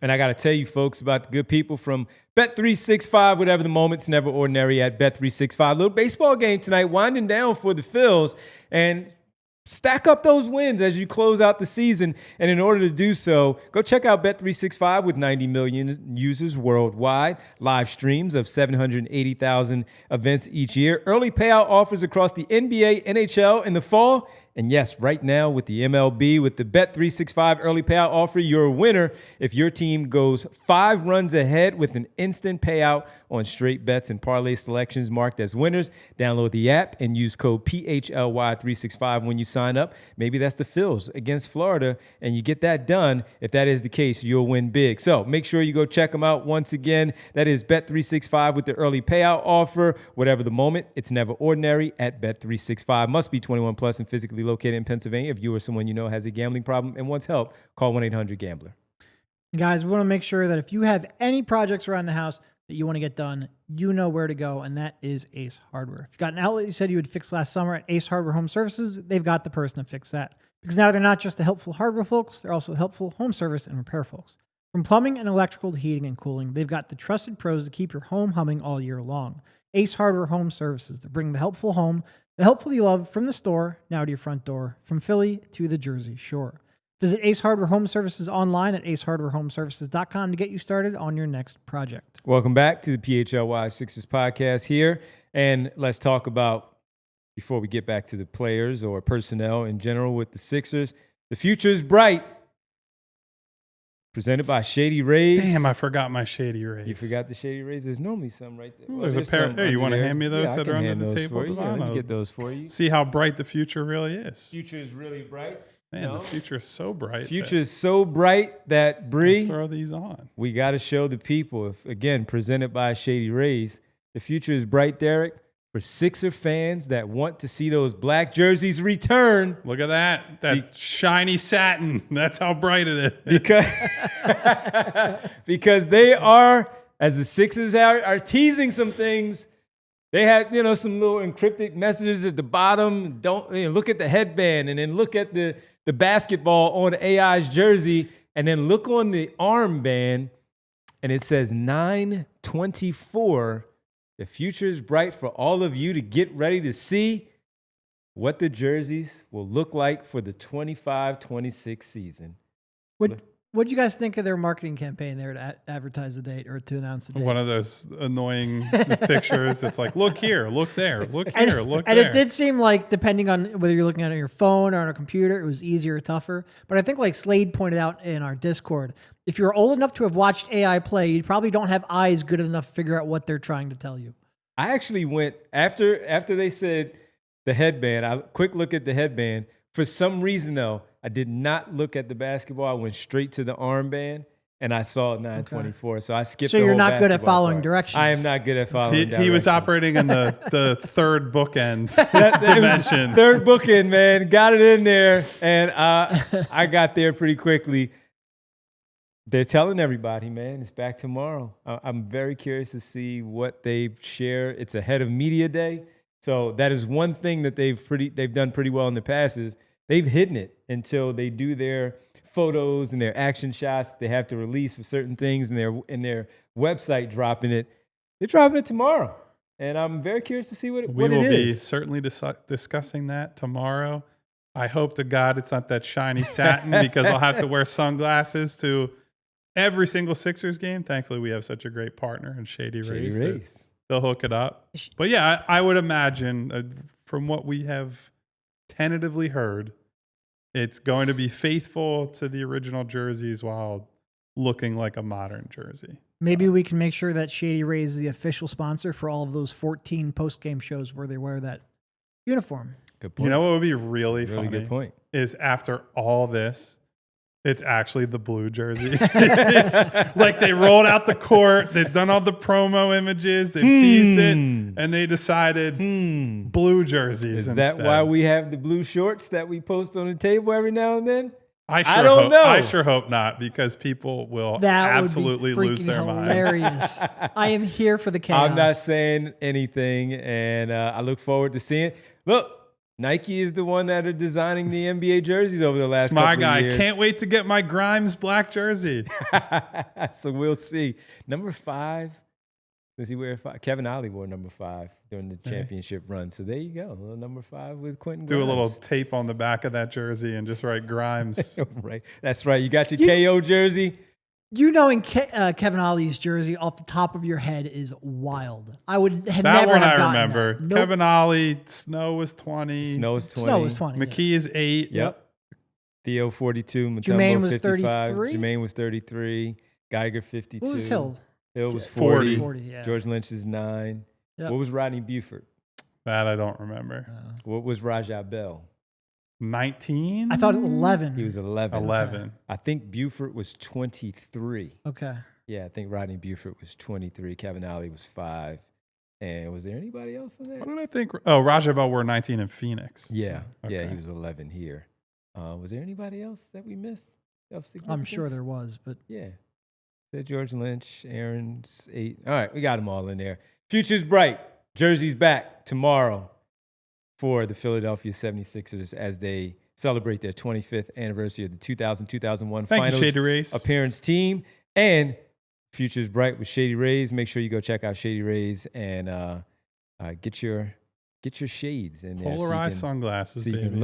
And I got to tell you, folks, about the good people from Bet365. Whatever the moment's never ordinary at Bet365. Little baseball game tonight, winding down for the Phils. And stack up those wins as you close out the season. And in order to do so, go check out Bet365 with 90 million users worldwide. Live streams of 780,000 events each year. Early payout offers across the NBA, NHL in the fall. And yes, right now with the MLB, with the Bet365 early payout offer, you're a winner if your team goes 5 runs ahead with an instant payout on straight bets and parlay selections marked as winners. Download the app and use code PHLY365 when you sign up. Maybe that's the Phils against Florida, and you get that done. If that is the case, you'll win big. So make sure you go check them out once again. That is Bet365 with the early payout offer. Whatever the moment, it's never ordinary at Bet365. Must be 21 plus and physically located in Pennsylvania. If you or someone you know has a gambling problem and wants help, call 1-800-GAMBLER. Guys, we want to make sure that if you have any projects around the house that you want to get done, you know where to go, and that is Ace Hardware. If you got an outlet you said you would fix last summer at Ace Hardware Home Services, they've got the person to fix that. Because now they're not just the helpful hardware folks, they're also the helpful home service and repair folks. From plumbing and electrical to heating and cooling, they've got the trusted pros to keep your home humming all year long. Ace Hardware Home Services, to bring the helpful home, the helpful you love, from the store now to your front door, from Philly to the Jersey Shore. Visit Ace Hardware Home Services online at acehardwarehomeservices.com to get you started on your next project. Welcome back to the PHLY Sixers podcast here. And let's talk about, before we get back to the players or personnel in general with the Sixers, the future is bright. Presented by Shady Rays. Damn, I forgot my Shady Rays. You forgot the Shady Rays? There's normally some right there. There's a pair. Hey, you want to hand me those that are under the table? Let me get those for you. See how bright the future really is. Future is really bright. Man, the future is so bright. Future is so bright that, Bree, throw these on. We got to show the people, again, presented by Shady Rays. The future is bright, Derek, for Sixer fans that want to see those black jerseys return. Look at that shiny satin. That's how bright it is. Because they are, as the Sixers are teasing some things. They had, some little encrypted messages at the bottom. Don't look at the headband, and then look at the basketball on AI's jersey, and then look on the armband, and it says 9/24. The future is bright for all of you to get ready to see what the jerseys will look like for the 25-26 season. Which What do you guys think of their marketing campaign there to advertise the date or to announce the date? One of those annoying pictures that's like, look here, look there, look here, look and there. it did seem like, depending on whether you're looking at it on your phone or on a computer, it was easier or tougher. But I think, like Slade pointed out in our Discord, if you're old enough to have watched AI play, you probably don't have eyes good enough to figure out what they're trying to tell you. I actually went after they said the headband. I quick look at the headband. For some reason, though, I did not look at the basketball. I went straight to the armband, and I saw 924. Okay. So I skipped. So the you're whole not good at following part. directions. I am not good at following. He was operating in the third bookend dimension. Third bookend, man. Got it in there, and I got there pretty quickly. They're telling everybody, man, it's back tomorrow. I'm very curious to see what they share. It's ahead of media day. So that is one thing that they've done pretty well in the past is they've hidden it until they do their photos and their action shots they have to release for certain things and their website dropping it. They're dropping it tomorrow. And I'm very curious to see what it is. We will be certainly discussing that tomorrow. I hope to God it's not that shiny satin because I'll have to wear sunglasses to every single Sixers game. Thankfully, we have such a great partner in Shady Rays. They'll hook it up. But yeah, I would imagine from what we have tentatively heard, it's going to be faithful to the original jerseys while looking like a modern jersey. Maybe we can make sure that Shady Rays is the official sponsor for all of those 14 post-game shows where they wear that uniform. Good point. You know what would be really funny? Good point. Is after all this, it's actually the blue jersey. It's like they rolled out the court, they've done all the promo images, they've teased it, and they decided blue jerseys Is instead. that why we have the blue shorts that we post on the table every now and then? I don't know. I sure hope not, because people will absolutely lose their hilarious. minds. I am here for the chaos. I'm not saying anything, and I look forward to seeing it. Look, Nike is the one that are designing the NBA jerseys over the last couple of years. Can't wait to get my Grimes black jersey. So we'll see. Number 5. Does he wear 5? Kevin Ollie wore number 5 during the championship run. So there you go. A little number 5 with Quentin Grimes. Do a little tape on the back of that jersey and just write Grimes. Right. That's right. You got your KO jersey. You knowing Kevin Ollie's jersey off the top of your head is wild. I would have that never one have I gotten remember. That. Nope. Kevin Ollie, Snow was 20. Snow was 20. Snow was 20. McKee is 8. Yep. Theo 42. Mutombo Jermaine was 55. 33. Jermaine was 33. Geiger 52. What was Hill? Hill was 40. 40, yeah. George Lynch is 9. Yep. What was Rodney Buford? That I don't remember. What was Rajah Bell? 19? I thought 11. He was 11. 11. Okay. I think Buford was 23. Okay. Yeah, I think Rodney Buford was 23. Kevin Ollie was 5. And was there anybody else in there? What did I think? Oh, Rajah Bell wore 19 in Phoenix. Yeah. Yeah, Okay. he was 11 here. Was there anybody else that we missed? I'm sure there was, but Yeah. Said George Lynch, Aaron's 8. All right, we got them all in there. Future's bright. Jersey's back tomorrow for the Philadelphia 76ers as they celebrate their 25th anniversary of the 2000-2001 Thank Finals you, Shady Rays. appearance team. And Future's bright with Shady Rays. Make sure you go check out Shady Rays and get your shades in there. Polarized sunglasses, so you baby. can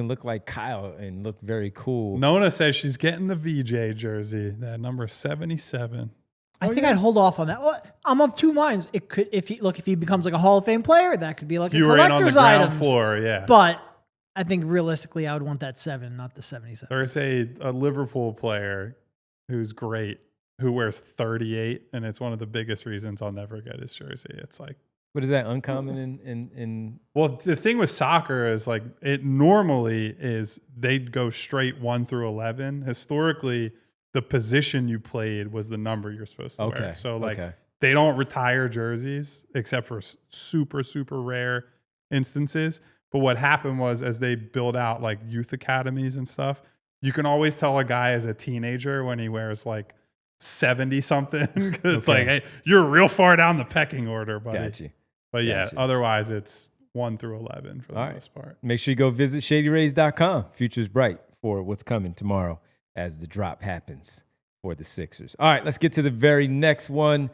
look like Kyle and look very cool. Nona says she's getting the VJ jersey, that number 77. I think I'd hold off on that. Well, I'm of two minds. It could, if he becomes like a Hall of Fame player, that could be like You a were in on the collector's ground items. floor, yeah. But I think realistically, I would want that 7, not the 77. There's a Liverpool player who's great who wears 38, and it's one of the biggest reasons I'll never get his jersey. It's like, What is that, uncommon in well, the thing with soccer is like it normally is they'd go straight 1 through 11. Historically, the position you played was the number you're supposed to wear. So like they don't retire jerseys except for super, super rare instances. But what happened was as they build out like youth academies and stuff, you can always tell a guy as a teenager when he wears like 70 something. It's like, hey, you're real far down the pecking order, buddy. Gotcha. But yeah, Gotcha. otherwise it's 1 through 11 for the most part. Make sure you go visit shadyrays.com. Future's bright for what's coming tomorrow as the drop happens for the Sixers. All right, let's get to the very next one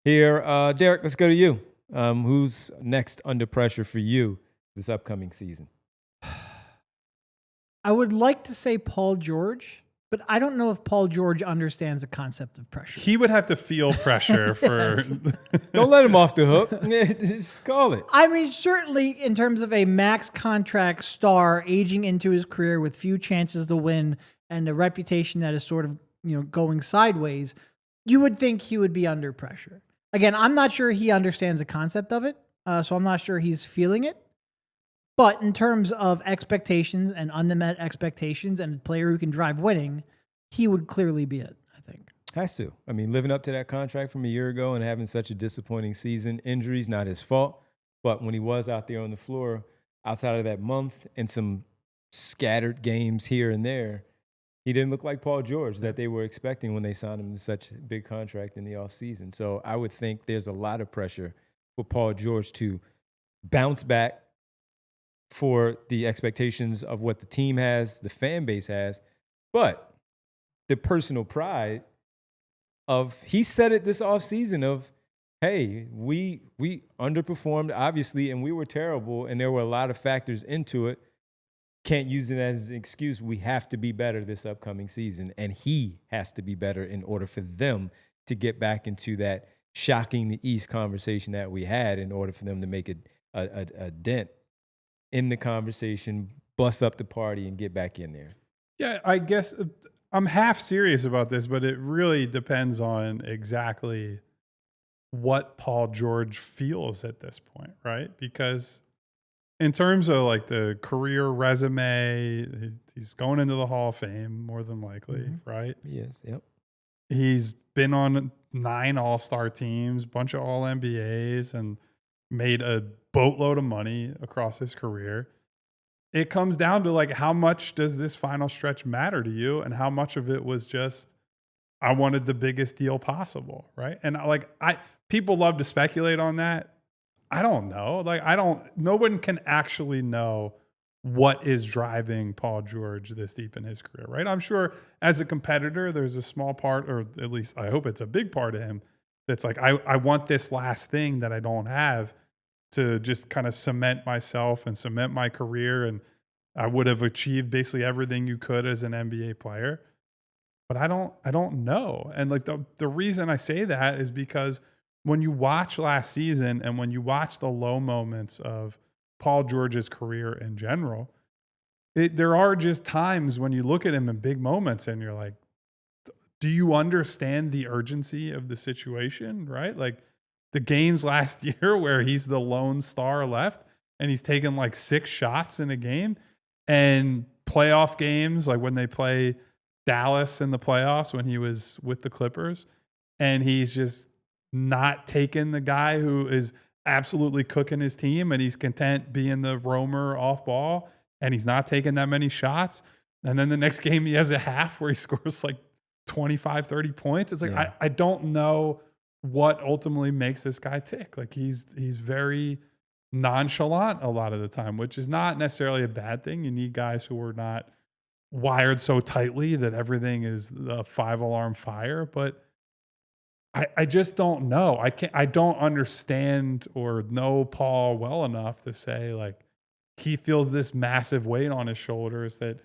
here. Derek, let's go to you. Who's next under pressure for you this upcoming season? I would like to say Paul George, But I don't know if Paul George understands the concept of pressure. He would have to feel pressure for. Yes. Don't let him off the hook. Just call it. I mean, certainly in terms of a max contract star aging into his career with few chances to win and a reputation that is sort of, going sideways, you would think he would be under pressure. Again, I'm not sure he understands the concept of it, so I'm not sure he's feeling it. But in terms of expectations and unmet expectations and a player who can drive winning, he would clearly be it, I think. Has to. I mean, living up to that contract from a year ago and having such a disappointing season, injuries, not his fault. But when he was out there on the floor, outside of that month and some scattered games here and there, he didn't look like Paul George that they were expecting when they signed him to such a big contract in the offseason. So I would think there's a lot of pressure for Paul George to bounce back for the expectations of what the team has, the fan base has, but the personal pride of, he said it this offseason of, hey, we underperformed, obviously, and we were terrible, and there were a lot of factors into it. Can't use it as an excuse. We have to be better this upcoming season, and he has to be better in order for them to get back into that shocking the East conversation that we had, in order for them to make a dent in the conversation, bust up the party, and get back in there. Yeah, I guess I'm half serious about this, but it really depends on exactly what Paul George feels at this point, right? Because in terms of like the career resume, he's going into the Hall of Fame more than likely, right? Yes, yep. He's been on 9 All-Star teams, bunch of All-NBAs, and made a boatload of money across his career. It comes down to like, how much does this final stretch matter to you, and how much of it was just, I wanted the biggest deal possible, right? And people love to speculate on that. I don't know. No one can actually know what is driving Paul George this deep in his career, right? I'm sure as a competitor, there's a small part, or at least I hope it's a big part of him, that's like, I want this last thing that I don't have to just kind of cement myself and cement my career. And I would have achieved basically everything you could as an NBA player. But I don't know. And like the reason I say that is because when you watch last season and when you watch the low moments of Paul George's career in general, there are just times when you look at him in big moments and you're like, do you understand the urgency of the situation, right? Like the games last year where he's the lone star left and he's taken like 6 shots in a game, and playoff games, like when they play Dallas in the playoffs when he was with the Clippers, and he's just not taking the guy who is absolutely cooking his team, and he's content being the roamer off ball, and he's not taking that many shots. And then the next game he has a half where he scores like 25, 30 points. It's like, yeah. I don't know what ultimately makes this guy tick. Like he's very nonchalant a lot of the time, which is not necessarily a bad thing. You need guys who are not wired so tightly that everything is the 5-alarm fire. But I just don't know. I don't understand or know Paul well enough to say like he feels this massive weight on his shoulders that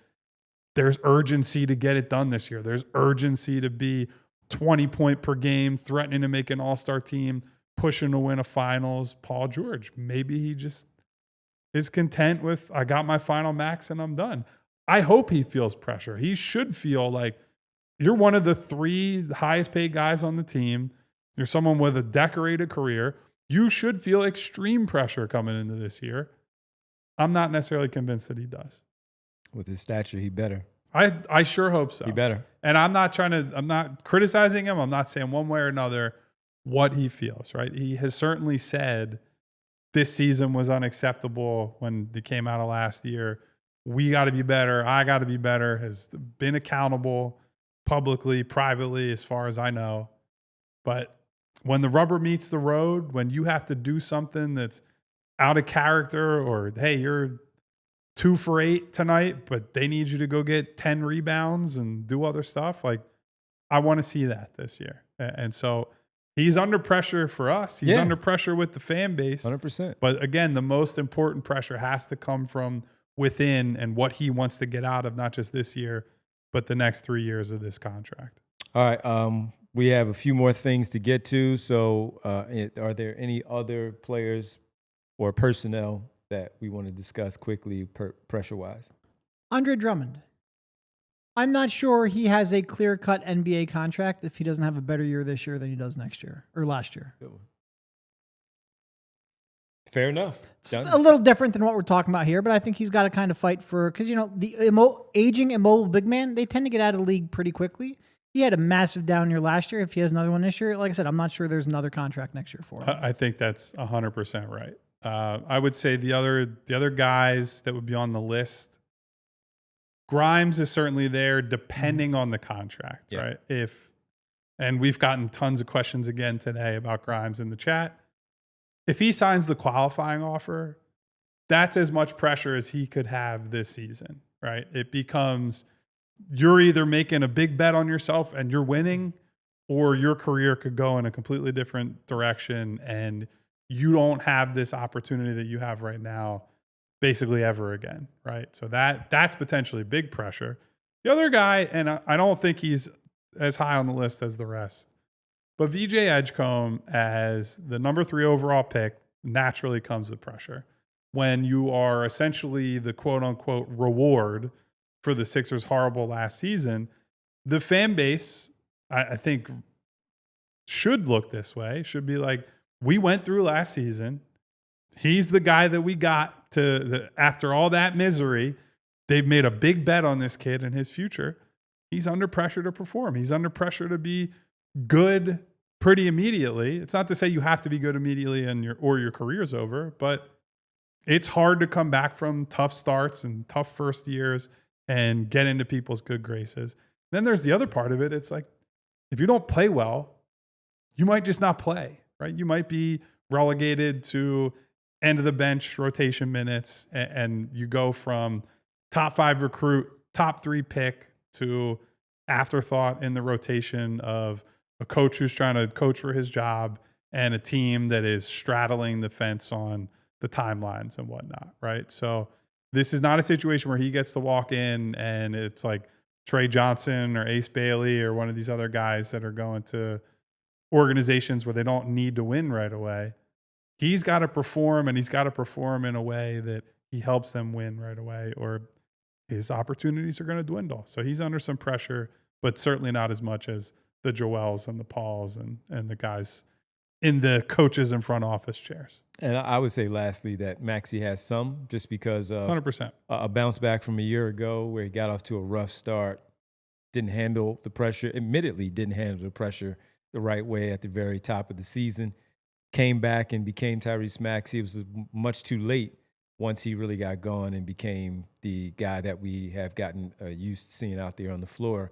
there's urgency to get it done this year. There's urgency to be 20 point per game, threatening to make an all-star team, pushing to win a finals. Paul George, maybe he just is content with, I got my final max and I'm done. I hope he feels pressure. He should feel like you're one of the 3 highest paid guys on the team. You're someone with a decorated career. You should feel extreme pressure coming into this year. I'm not necessarily convinced that he does. With his stature, he better. I sure hope so. He better. And I'm not criticizing him. I'm not saying one way or another what he feels, right? He has certainly said this season was unacceptable when they came out of last year. We got to be better. I got to be better. Has been accountable publicly, privately, as far as I know. But when the rubber meets the road, when you have to do something that's out of character, or, hey, you're 2 for 8 tonight, but they need you to go get 10 rebounds and do other stuff. Like, I want to see that this year. And so he's under pressure for us. He's under pressure with the fan base. 100%. But again, the most important pressure has to come from within and what he wants to get out of not just this year, but the next 3 years of this contract. All right. We have a few more things to get to. So are there any other players or personnel that we want to discuss quickly pressure-wise? Andre Drummond. I'm not sure he has a clear-cut NBA contract if he doesn't have a better year this year than he does next year or last year. Fair enough. It's a little different than what we're talking about here, but I think he's got to kind of fight for, because, the aging immobile big man, they tend to get out of the league pretty quickly. He had a massive down year last year. If he has another one this year, like I said, I'm not sure there's another contract next year for him. I think that's 100% right. I would say the other guys that would be on the list, Grimes is certainly there depending on the contract, right? And we've gotten tons of questions again today about Grimes in the chat. If he signs the qualifying offer, that's as much pressure as he could have this season, right? It becomes, you're either making a big bet on yourself and you're winning, or your career could go in a completely different direction and you don't have this opportunity that you have right now basically ever again, right? So that's potentially big pressure. The other guy, and I don't think he's as high on the list as the rest, but VJ Edgecombe as the number 3 overall pick naturally comes with pressure. When you are essentially the quote-unquote reward for the Sixers' horrible last season, the fan base, I think, should look this way, should be like, we went through last season. He's the guy that we got after all that misery. They've made a big bet on this kid and his future. He's under pressure to perform. He's under pressure to be good pretty immediately. It's not to say you have to be good immediately or your career's over, but it's hard to come back from tough starts and tough first years and get into people's good graces. Then there's the other part of it. It's like, if you don't play well, you might just not play, right? You might be relegated to end of the bench rotation minutes, and you go from top 5 recruit, top 3 pick to afterthought in the rotation of a coach who's trying to coach for his job and a team that is straddling the fence on the timelines and whatnot, right? So this is not a situation where he gets to walk in and it's like Trey Johnson or Ace Bailey or one of these other guys that are going to organizations where they don't need to win right away. He's got to perform, and he's got to perform in a way that he helps them win right away, or his opportunities are going to dwindle. So he's under some pressure, but certainly not as much as the Joels and the Pauls and the guys in the coaches and front office chairs. And I would say lastly that Maxey has some, just because of 100%. A bounce back from a year ago where he got off to a rough start, didn't handle the pressure, admittedly didn't handle the pressure the right way at the very top of the season, came back and became Tyrese Maxey. It was much too late once he really got going and became the guy that we have gotten used to seeing out there on the floor.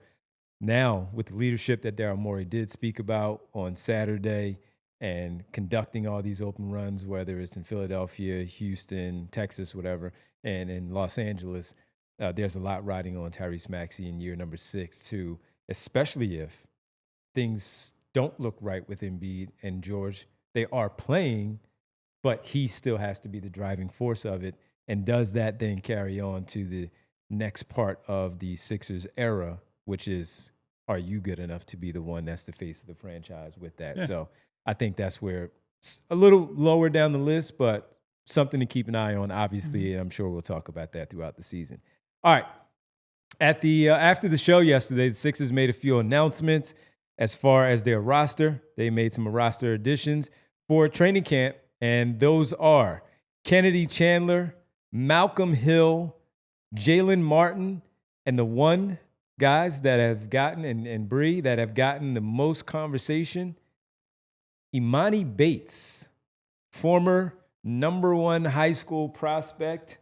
Now, with the leadership that Daryl Morey did speak about on Saturday and conducting all these open runs, whether it's in Philadelphia, Houston, Texas, whatever, and in Los Angeles, there's a lot riding on Tyrese Maxey in year number 6 too, especially if things don't look right with Embiid and George. They are playing, but he still has to be the driving force of it. And does that then carry on to the next part of the Sixers era, which is, are you good enough to be the one that's the face of the franchise with that? Yeah. So I think that's where it's a little lower down the list, but something to keep an eye on, obviously, and I'm sure we'll talk about that throughout the season. All right. At the after the show yesterday, the Sixers made a few announcements as far as their roster. They made some roster additions for training camp, and those are Kennedy Chandler, Malcolm Hill, Jalen Martin, and the one guys that have gotten, and Bree, that have gotten the most conversation, Imani Bates, former number 1 high school prospect,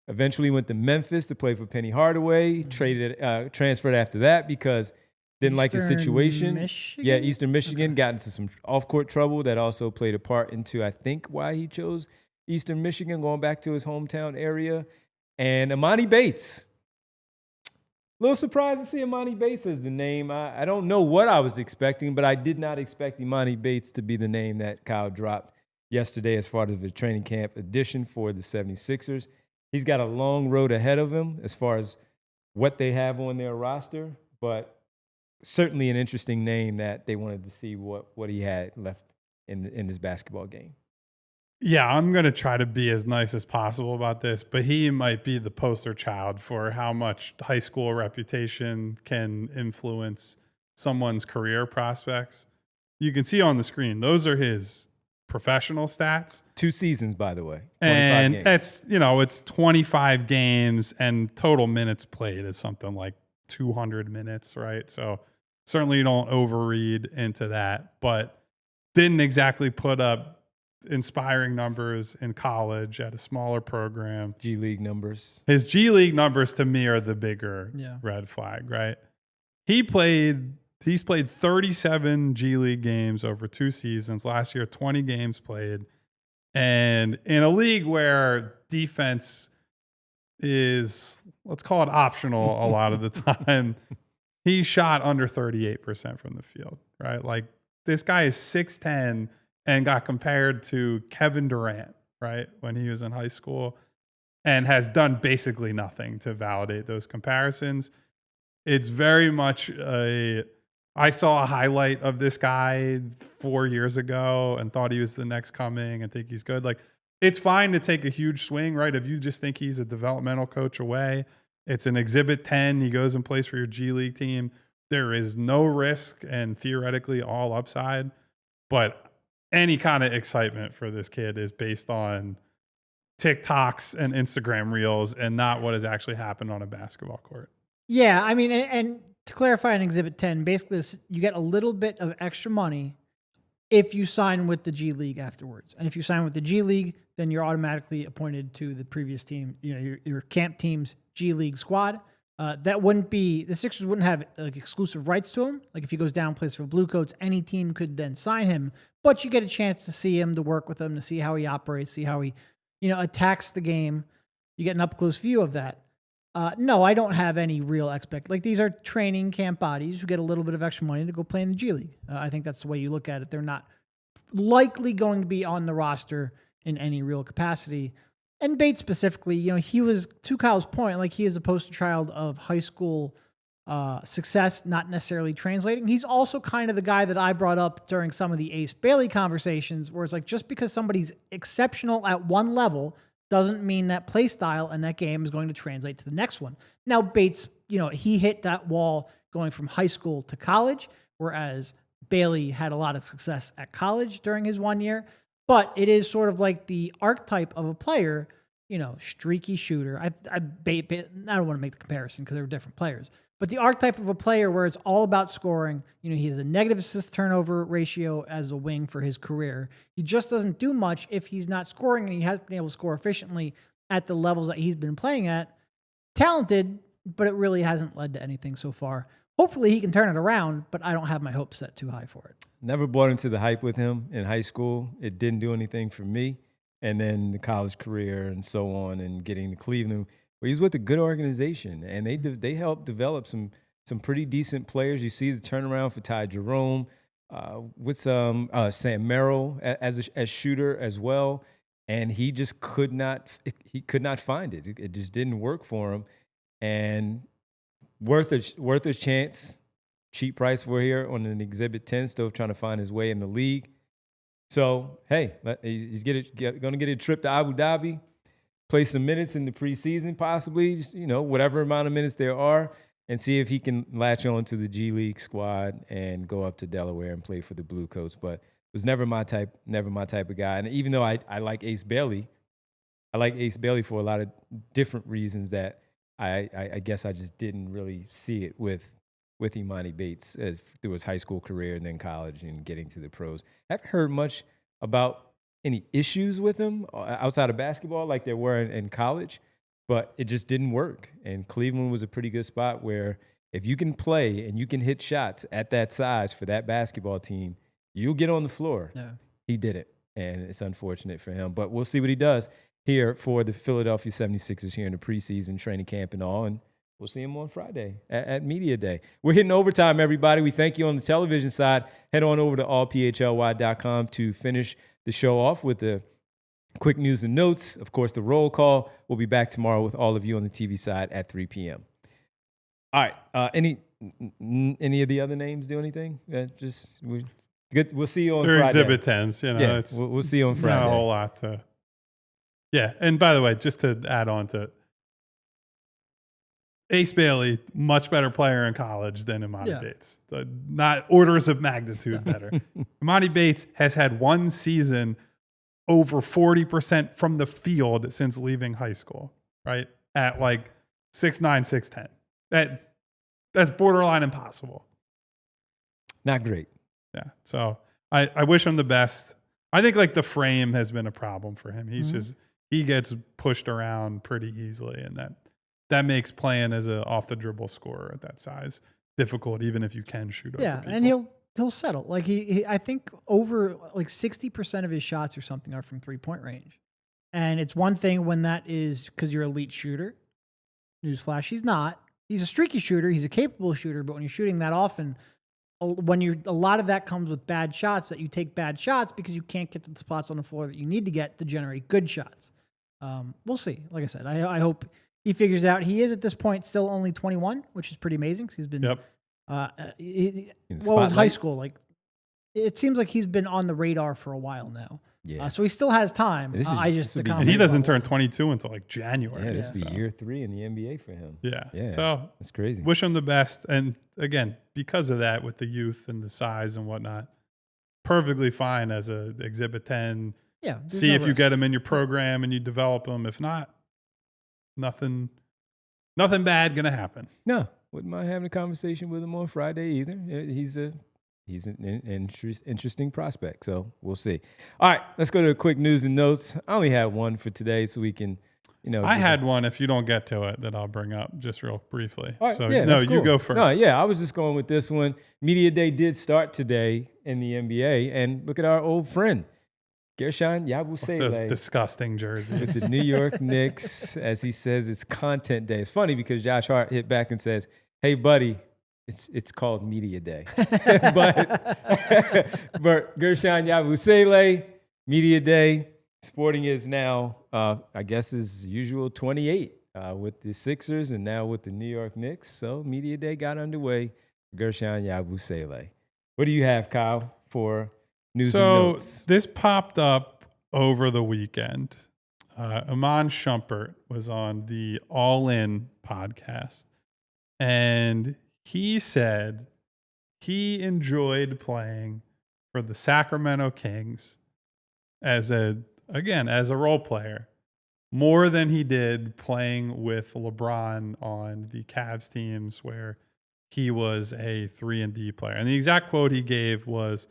eventually went to Memphis to play for Penny Hardaway, transferred after that because didn't like his situation. Michigan? Yeah, Eastern Michigan, got into some off-court trouble that also played a part into, I think, why he chose Eastern Michigan, going back to his hometown area. And Imani Bates. A little surprised to see Imani Bates as the name. I don't know what I was expecting, but I did not expect Imani Bates to be the name that Kyle dropped yesterday as far as the training camp addition for the 76ers. He's got a long road ahead of him as far as what they have on their roster, but certainly an interesting name that they wanted to see what he had left in his basketball game. Yeah, I'm going to try to be as nice as possible about this, but he might be the poster child for how much high school reputation can influence someone's career prospects. You can see on the screen, those are his professional stats. 2 seasons, by the way. 25 And games. it's 25 games and total minutes played is something like 200 minutes, right? So certainly you don't overread into that, but didn't exactly put up inspiring numbers in college at a smaller program. G League numbers. His G League numbers to me are the bigger Yeah. red flag, right? He's played 37 G League games over 2 seasons. Last year, 20 games played. And in a league where defense is, let's call it optional a lot of the time, he shot under 38% from the field, right? Like this guy is 6'10" and got compared to Kevin Durant, right, when he was in high school, and has done basically nothing to validate those comparisons. It's very much I saw a highlight of this guy 4 years ago and thought he was the next coming and think he's good. Like, it's fine to take a huge swing, right? If you just think he's a developmental coach away, it's an Exhibit 10. He goes and plays for your G League team. There is no risk and theoretically all upside, but any kind of excitement for this kid is based on TikToks and Instagram reels and not what has actually happened on a basketball court. Yeah, I mean, and to clarify on Exhibit 10, basically you get a little bit of extra money if you sign with the G League afterwards. And if you sign with the G League, then you're automatically appointed to the previous team, your camp team's G League squad. That wouldn't be, the Sixers wouldn't have like exclusive rights to him. Like if he goes down and plays for Blue Coats, any team could then sign him, but you get a chance to see him, to work with him, to see how he operates, see how he, attacks the game. You get an up close view of that. No, I don't have any real like these are training camp bodies who get a little bit of extra money to go play in the G League. I think that's the way you look at it. They're not likely going to be on the roster in any real capacity. And Bates specifically, he was, to Kyle's point, like he is a poster child of high school success, not necessarily translating. He's also kind of the guy that I brought up during some of the Ace Bailey conversations, where it's like, just because somebody's exceptional at one level doesn't mean that play style and that game is going to translate to the next one. Now, Bates, he hit that wall going from high school to college, whereas Bailey had a lot of success at college during his 1 year. But it is sort of like the archetype of a player, streaky shooter. I don't want to make the comparison because they're different players. But the archetype of a player where it's all about scoring, he has a negative assist turnover ratio as a wing for his career. He just doesn't do much if he's not scoring, and he hasn't been able to score efficiently at the levels that he's been playing at. Talented, but it really hasn't led to anything so far. Hopefully he can turn it around, but I don't have my hopes set too high for it. Never bought into the hype with him in high school. It didn't do anything for me. And then the college career and so on, and getting to Cleveland, where he's with a good organization, and they helped develop some pretty decent players. You see the turnaround for Ty Jerome, with Sam Merrill as shooter as well, and he just could not find it. It just didn't work for him, and worth a chance. Cheap price for here on an Exhibit 10, still trying to find his way in the league. So, hey, he's going to get a trip to Abu Dhabi, play some minutes in the preseason, possibly, just, whatever amount of minutes there are, and see if he can latch on to the G League squad and go up to Delaware and play for the Blue Coats. But it was never my type of guy. And even though I like Ace Bailey, for a lot of different reasons that I guess I just didn't really see it with Imani Bates through his high school career and then college and getting to the pros. I haven't heard much about any issues with him outside of basketball like there were in college, but it just didn't work. And Cleveland was a pretty good spot where if you can play and you can hit shots at that size for that basketball team, you'll get on the floor. Yeah. He did it, and it's unfortunate for him. But we'll see what he does here for the Philadelphia 76ers here in the preseason training camp and all, and we'll see him on Friday at Media Day. We're hitting overtime, everybody. We thank you on the television side. Head on over to allphly.com to finish the show off with the quick news and notes. Of course, the roll call. We'll be back tomorrow with all of you on the TV side at 3 p.m. All right. Any of the other names do anything? Good. We'll see you on They're Friday. exhibit 10s, you know. Yeah, It's we'll see you on Friday. not a whole lot to. Yeah, and by the way, just to add on to Ace Bailey, much better player in college than Imani Bates. Not orders of magnitude better. Imani Bates has had one season over 40% from the field since leaving high school, right? At like 6'9", 6'10". That's borderline impossible. Not great. Yeah. So I wish him the best. I think like the frame has been a problem for him. He's he gets pushed around pretty easily, and that makes playing as a off the dribble scorer at that size difficult, even if you can shoot over people. And he'll settle. Like he I think over like 60% of his shots or something are from 3-point range. And it's one thing when that is because you're an elite shooter. Newsflash, he's not. He's a streaky shooter. He's a capable shooter. But when you're shooting that often, a lot of that comes with bad shots, that you take bad shots because you can't get to the spots on the floor that you need to get to generate good shots. We'll see. Like I said, I hope he figures it out. He is at this point still only 21, which is pretty amazing because he's been. Yep. What was high school like? It seems like he's been on the radar for a while now. Yeah. So he still has time. And he doesn't turn 22 until like January. Yeah, this will be year 3 in the NBA for him. Yeah. So that's crazy. Wish him the best. And again, because of that, with the youth and the size and whatnot, perfectly fine as a Exhibit 10. Yeah. See if you get him in your program and you develop him. If not, nothing bad gonna happen. No, wouldn't mind having a conversation with him on Friday either. He's an interesting prospect, so we'll see. All right, let's go to a quick news and notes. I only have one for today, so we can, I had one. If you don't get to it, that I'll bring up just real briefly. All right, so yeah, no, cool. You go first. No, yeah, I was just going with this one. Media Day did start today in the NBA, and look at our old friend Gershon Yabusele. Those disgusting jerseys. With the New York Knicks, as he says, it's content day. It's funny because Josh Hart hit back and says, "Hey, buddy, it's called Media Day." but Gershon Yabusele, Media Day, sporting is now, I guess, his usual 28 with the Sixers and now with the New York Knicks. So Media Day got underway. Gershon Yabusele. What do you have, Kyle, for news and notes? So this popped up over the weekend. Iman Shumpert was on the All In podcast, and he said he enjoyed playing for the Sacramento Kings as a role player more than he did playing with LeBron on the Cavs teams where he was a 3-and-D player. And the exact quote he gave was,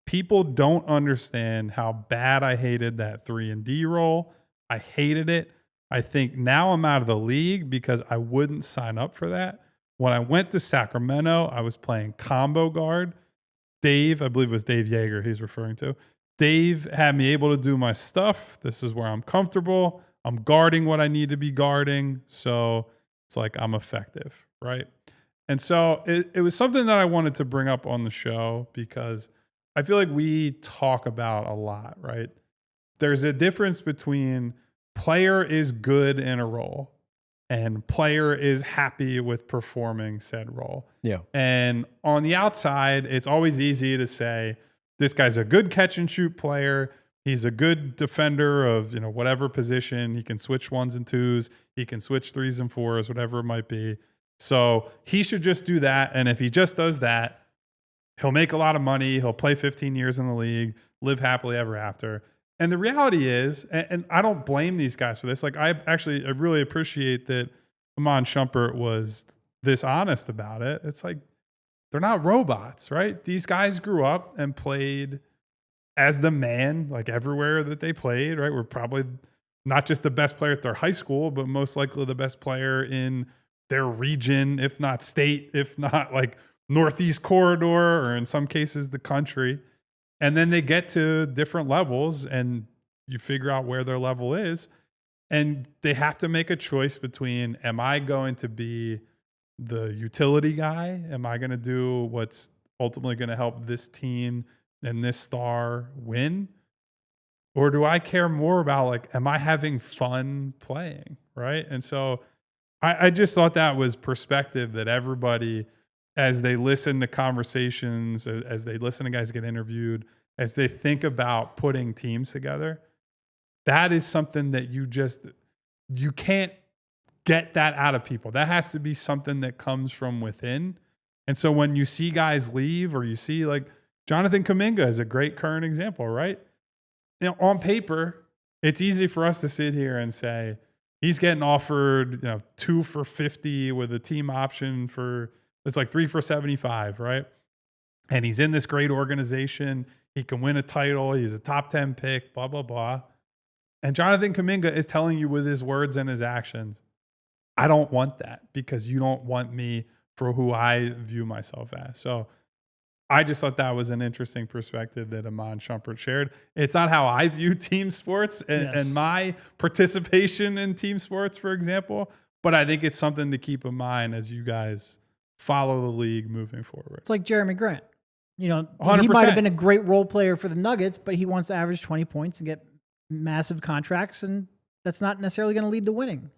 "People don't understand how bad I hated that 3-and-D role. I hated it. I think now I'm out of the league because I wouldn't sign up for that. When I went to Sacramento, I was playing combo guard. Dave, I believe it was Dave Yeager he's referring to. Dave had me able to do my stuff. This is where I'm comfortable. I'm guarding what I need to be guarding. So it's like I'm effective, right?" And so it was something that I wanted to bring up on the show because I feel like we talk about a lot, right? There's a difference between player is good in a role and player is happy with performing said role. Yeah. And on the outside, it's always easy to say, this guy's a good catch and shoot player. He's a good defender of, whatever position. He can switch 1s and 2s. He can switch 3s and 4s, whatever it might be. So he should just do that. And if he just does that, he'll make a lot of money. He'll play 15 years in the league, live happily ever after. And the reality is, and I don't blame these guys for this. Like I really appreciate that Iman Shumpert was this honest about it. It's like, they're not robots, right? These guys grew up and played as the man, like everywhere that they played, right? We're probably not just the best player at their high school, but most likely the best player in their region, if not state, if not like Northeast corridor, or in some cases the country. And then they get to different levels and you figure out where their level is. And they have to make a choice between, am I going to be the utility guy? Am I going to do what's ultimately going to help this team and this star win? Or do I care more about, like, am I having fun playing? Right. And so I just thought that was perspective that everybody, as they listen to conversations, as they listen to guys get interviewed, as they think about putting teams together, that is something that you can't get that out of people. That has to be something that comes from within. And so when you see guys leave, or you see like Jonathan Kuminga is a great current example, right? You know, on paper, it's easy for us to sit here and say, he's getting offered, 2 for $50 with a team option it's like 3 for $75, right? And he's in this great organization. He can win a title. He's a top 10 pick, blah, blah, blah. And Jonathan Kuminga is telling you with his words and his actions, I don't want that because you don't want me for who I view myself as. So I just thought that was an interesting perspective that Iman Shumpert shared. It's not how I view team sports and my participation in team sports, for example, but I think it's something to keep in mind as you guys follow the league moving forward. It's like Jeremy Grant. 100%. He might have been a great role player for the Nuggets, but he wants to average 20 points and get massive contracts, and that's not necessarily going to lead to winning.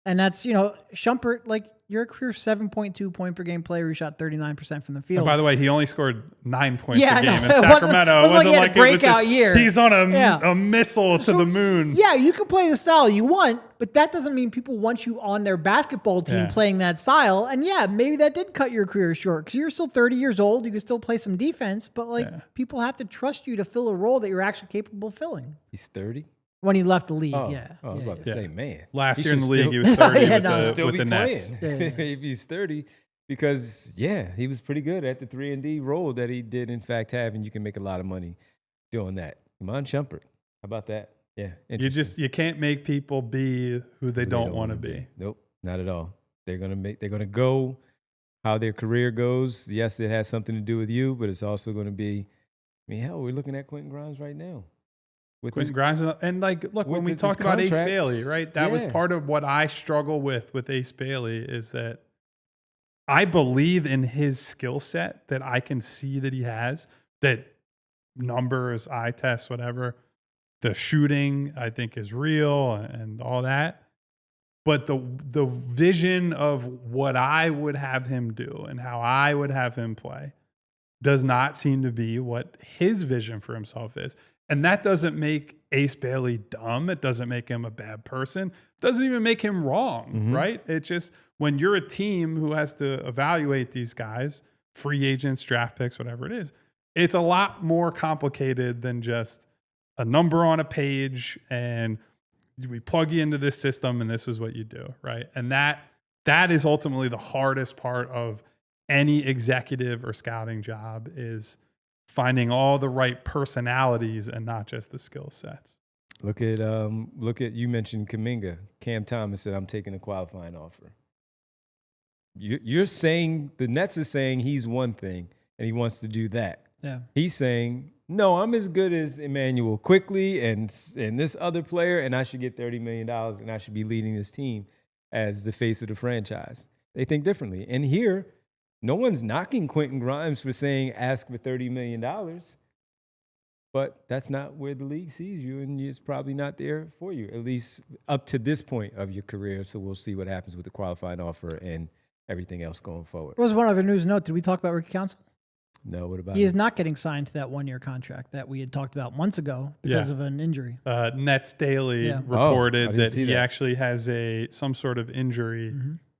And that's, Shumpert, like, you're a career 7.2 point per game player who shot 39% from the field. And by the way, he only scored 9 points a game in it Sacramento. It wasn't like a breakout year. He's on a missile to the moon. Yeah, you can play the style you want, but that doesn't mean people want you on their basketball team playing that style. And yeah, maybe that did cut your career short because you're still 30 years old. You can still play some defense, but people have to trust you to fill a role that you're actually capable of filling. He's 30? When he left the league, I was about to say, man. Last year in the league, he was 30 with the Nets. Yeah. If he's 30, because, he was pretty good at the 3-and-D role that he did, in fact, have, and you can make a lot of money doing that. Iman Shumpert. How about that? Yeah. You can't make people be who they don't want to be. Nope, not at all. They're gonna go how their career goes. Yes, it has something to do with you, but it's also going to be, hell, we're looking at Quentin Grimes right now. Quentin Grimes, and look, when we talked about Ace Bailey, right? That was part of what I struggle with Ace Bailey is that I believe in his skill set that I can see that he has, that numbers, eye tests, whatever. The shooting, I think, is real and all that. But the vision of what I would have him do and how I would have him play does not seem to be what his vision for himself is. And that doesn't make Ace Bailey dumb. It doesn't make him a bad person. It doesn't even make him wrong, right? It's just when you're a team who has to evaluate these guys, free agents, draft picks, whatever it is, it's a lot more complicated than just a number on a page and we plug you into this system and this is what you do, right? And that is ultimately the hardest part of any executive or scouting job is finding all the right personalities and not just the skill sets. Look at you mentioned Kuminga. Cam Thomas said, I'm taking a qualifying offer. You're saying the Nets are saying he's one thing and he wants to do that. Yeah. He's saying, no, I'm as good as Emmanuel Quickly and this other player, and I should get $30 million and I should be leading this team as the face of the franchise. They think differently. And here, no one's knocking Quentin Grimes for saying ask for $30 million, but that's not where the league sees you, and it's probably not there for you, at least up to this point of your career. So we'll see what happens with the qualifying offer and everything else going forward. There was one other news note. Did we talk about Ricky Council? No, what about He is not getting signed to that one-year contract that we had talked about months ago because of an injury. Nets Daily reported that he that. Actually has some sort of injury,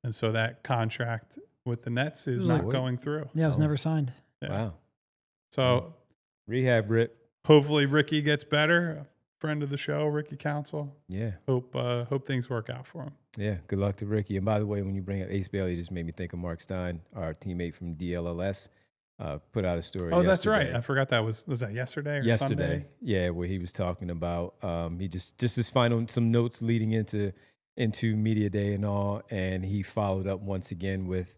and so that contract with the Nets is not going through. Yeah, it was never signed. Yeah. Wow. So rehab, Rip. Hopefully Ricky gets better. A friend of the show, Ricky Council. Yeah. Hope things work out for him. Yeah, good luck to Ricky. And by the way, when you bring up Ace Bailey, it just made me think of Mark Stein, our teammate from DLLS. Put out a story. Oh, that's right. I forgot that was that yesterday or Sunday? Yeah, where he was talking about he just his final some notes leading into media day and all, and he followed up once again with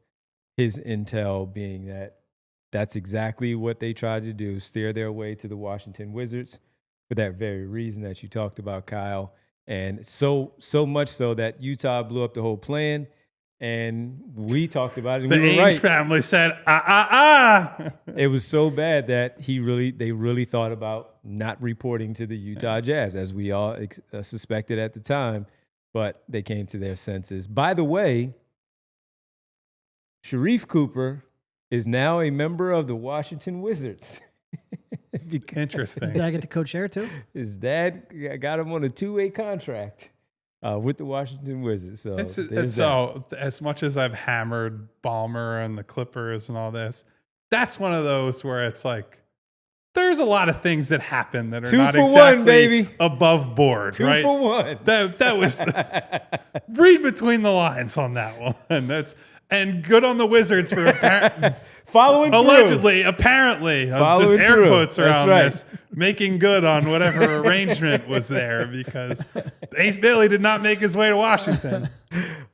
his intel being that that's exactly what they tried to do, steer their way to the Washington Wizards for that very reason that you talked about, Kyle. And so much so that Utah blew up the whole plan. And we talked about it. And the we were Ainge right. family said, It was so bad that they really thought about not reporting to the Utah Jazz, as we all suspected at the time. but they came to their senses. By the way, Sharif Cooper is now a member of the Washington Wizards. Interesting. His dad get to coach there too? His dad got him on a 2-way contract with the Washington Wizards. So, so as much as I've hammered Ballmer and the Clippers and all this, that's one of those where it's like, there's a lot of things that happen that are not exactly above board, 2 right? 2 for 1. That was read between the lines on that one. And good on the Wizards for following allegedly, apparently, just air quotes around this, making good on whatever arrangement was there, because Ace Bailey did not make his way to Washington.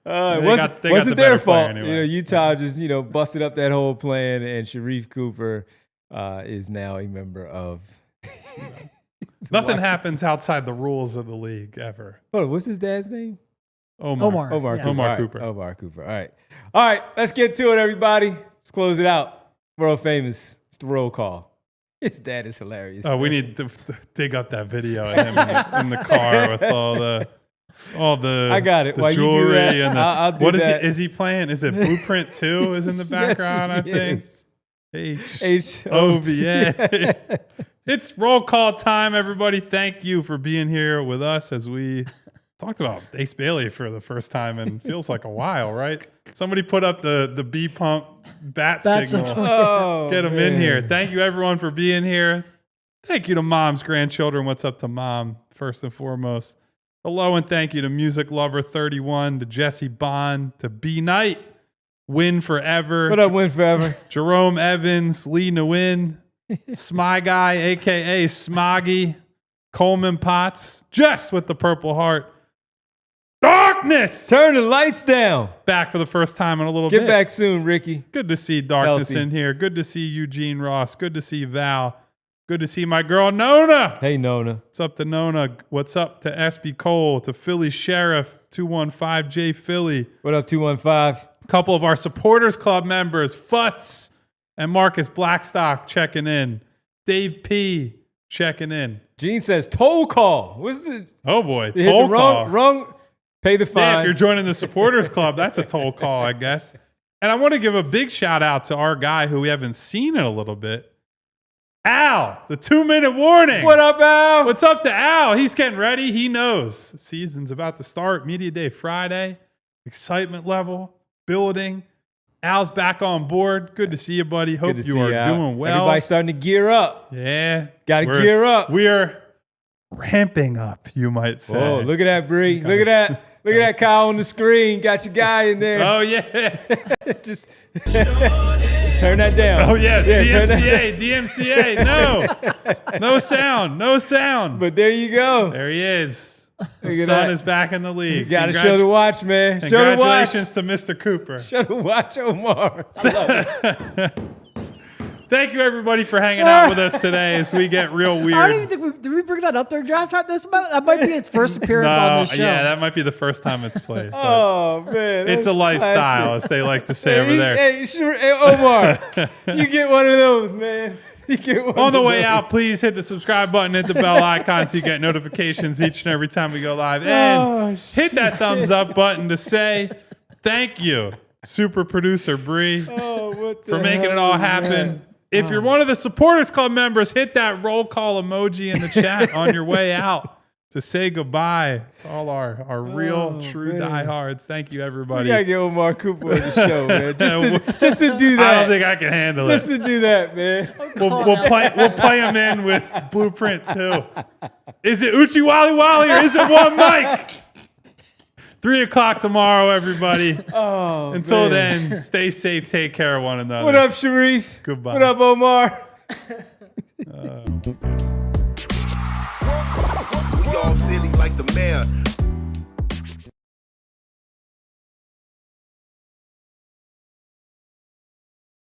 It wasn't their fault. Anyway. Utah just busted up that whole plan, and Sharif Cooper is now a member of. Nothing happens outside the rules of the league ever. Oh, what's his dad's name? Omar Cooper. Omar Cooper. All right. Let's get to it, everybody. Let's close it out. World famous. It's the roll call. His dad is hilarious. Oh, man. We need to dig up that video of him in the car with all the. I got it. The While jewelry you do that, and I'll do what that. Is he playing? Is it Blueprint 2 is in the background? I think. HOVA. It's roll call time, everybody. Thank you for being here with us as we talked about Ace Bailey for the first time in feels like a while, right? Somebody put up the B pump bat signal. Get him in here. Thank you, everyone, for being here. Thank you to mom's grandchildren. What's up to mom, first and foremost. Hello and thank you to Music Lover 31, to Jesse Bond, to B Knight, Win Forever. What up, Win Forever? Jerome Evans, Lee Nguyen, Smy Guy, a.k.a. Smoggy, Coleman Potts, Jess with the Purple Heart. Darkness! Turn the lights down. Back for the first time in a little bit. Get back soon, Ricky. Good to see Darkness Healthy. in here. Good to see Eugene Ross. Good to see Val. Good to see my girl Nona. Hey, Nona. What's up to Nona? What's up to SB Cole, to Philly Sheriff, 215J Philly. What up, 215? A couple of our Supporters Club members, Futz and Marcus Blackstock checking in. Dave P checking in. Gene says toll call. What's the? Oh boy, They toll hit the call. wrong. Pay the fine. Yeah, if you're joining the Supporters Club, that's a toll call, I guess. And I want to give a big shout out to our guy who we haven't seen in a little bit. Al, the 2-minute warning. What up, Al? What's up to Al? He's getting ready. He knows. The season's about to start. Media Day Friday. Excitement level building. Al's back on board. Good to see you, buddy. Hope you are doing well. Everybody's starting to gear up. Yeah. Got to gear up. We are ramping up, you might say. Oh, look at that, Bree. Look at that. Look at that, Kyle, on the screen. Got your guy in there. Oh, yeah. just turn that down. Oh, yeah. DMCA. No. No sound. No sound. But there you go. There he is. The son is back in the league. You got to show the watch, man. Show the watch. Congratulations to Mr. Cooper. Show the watch, Omar. I love it. Thank you, everybody, for hanging out with us today as we get real weird. I don't even think did we bring that up during draft time? That might be its first appearance on this show. Yeah, that might be the first time it's played. Oh, man. It's a lifestyle, as they like to say over there. Hey, Omar, you get one of those, man. On the way out, please hit the subscribe button, hit the bell icon so you get notifications each and every time we go live. And hit that thumbs up button to say thank you, super producer Bree, for making it all happen. If you're one of the Supporters Club members, hit that roll call emoji in the chat on your way out to say goodbye to all our real, true diehards. Thank you, everybody. We got to get Omar Cooper on the show, man. Just to do that. I don't think I can handle it. Just to do that, man. We'll play him in with Blueprint 2. Is it Uchi Wally Wally or is it one Mike? 3 o'clock tomorrow, everybody. Until then, stay safe. Take care of one another. What up, Sharif? Goodbye. What up, Omar? We all silly like the mayor.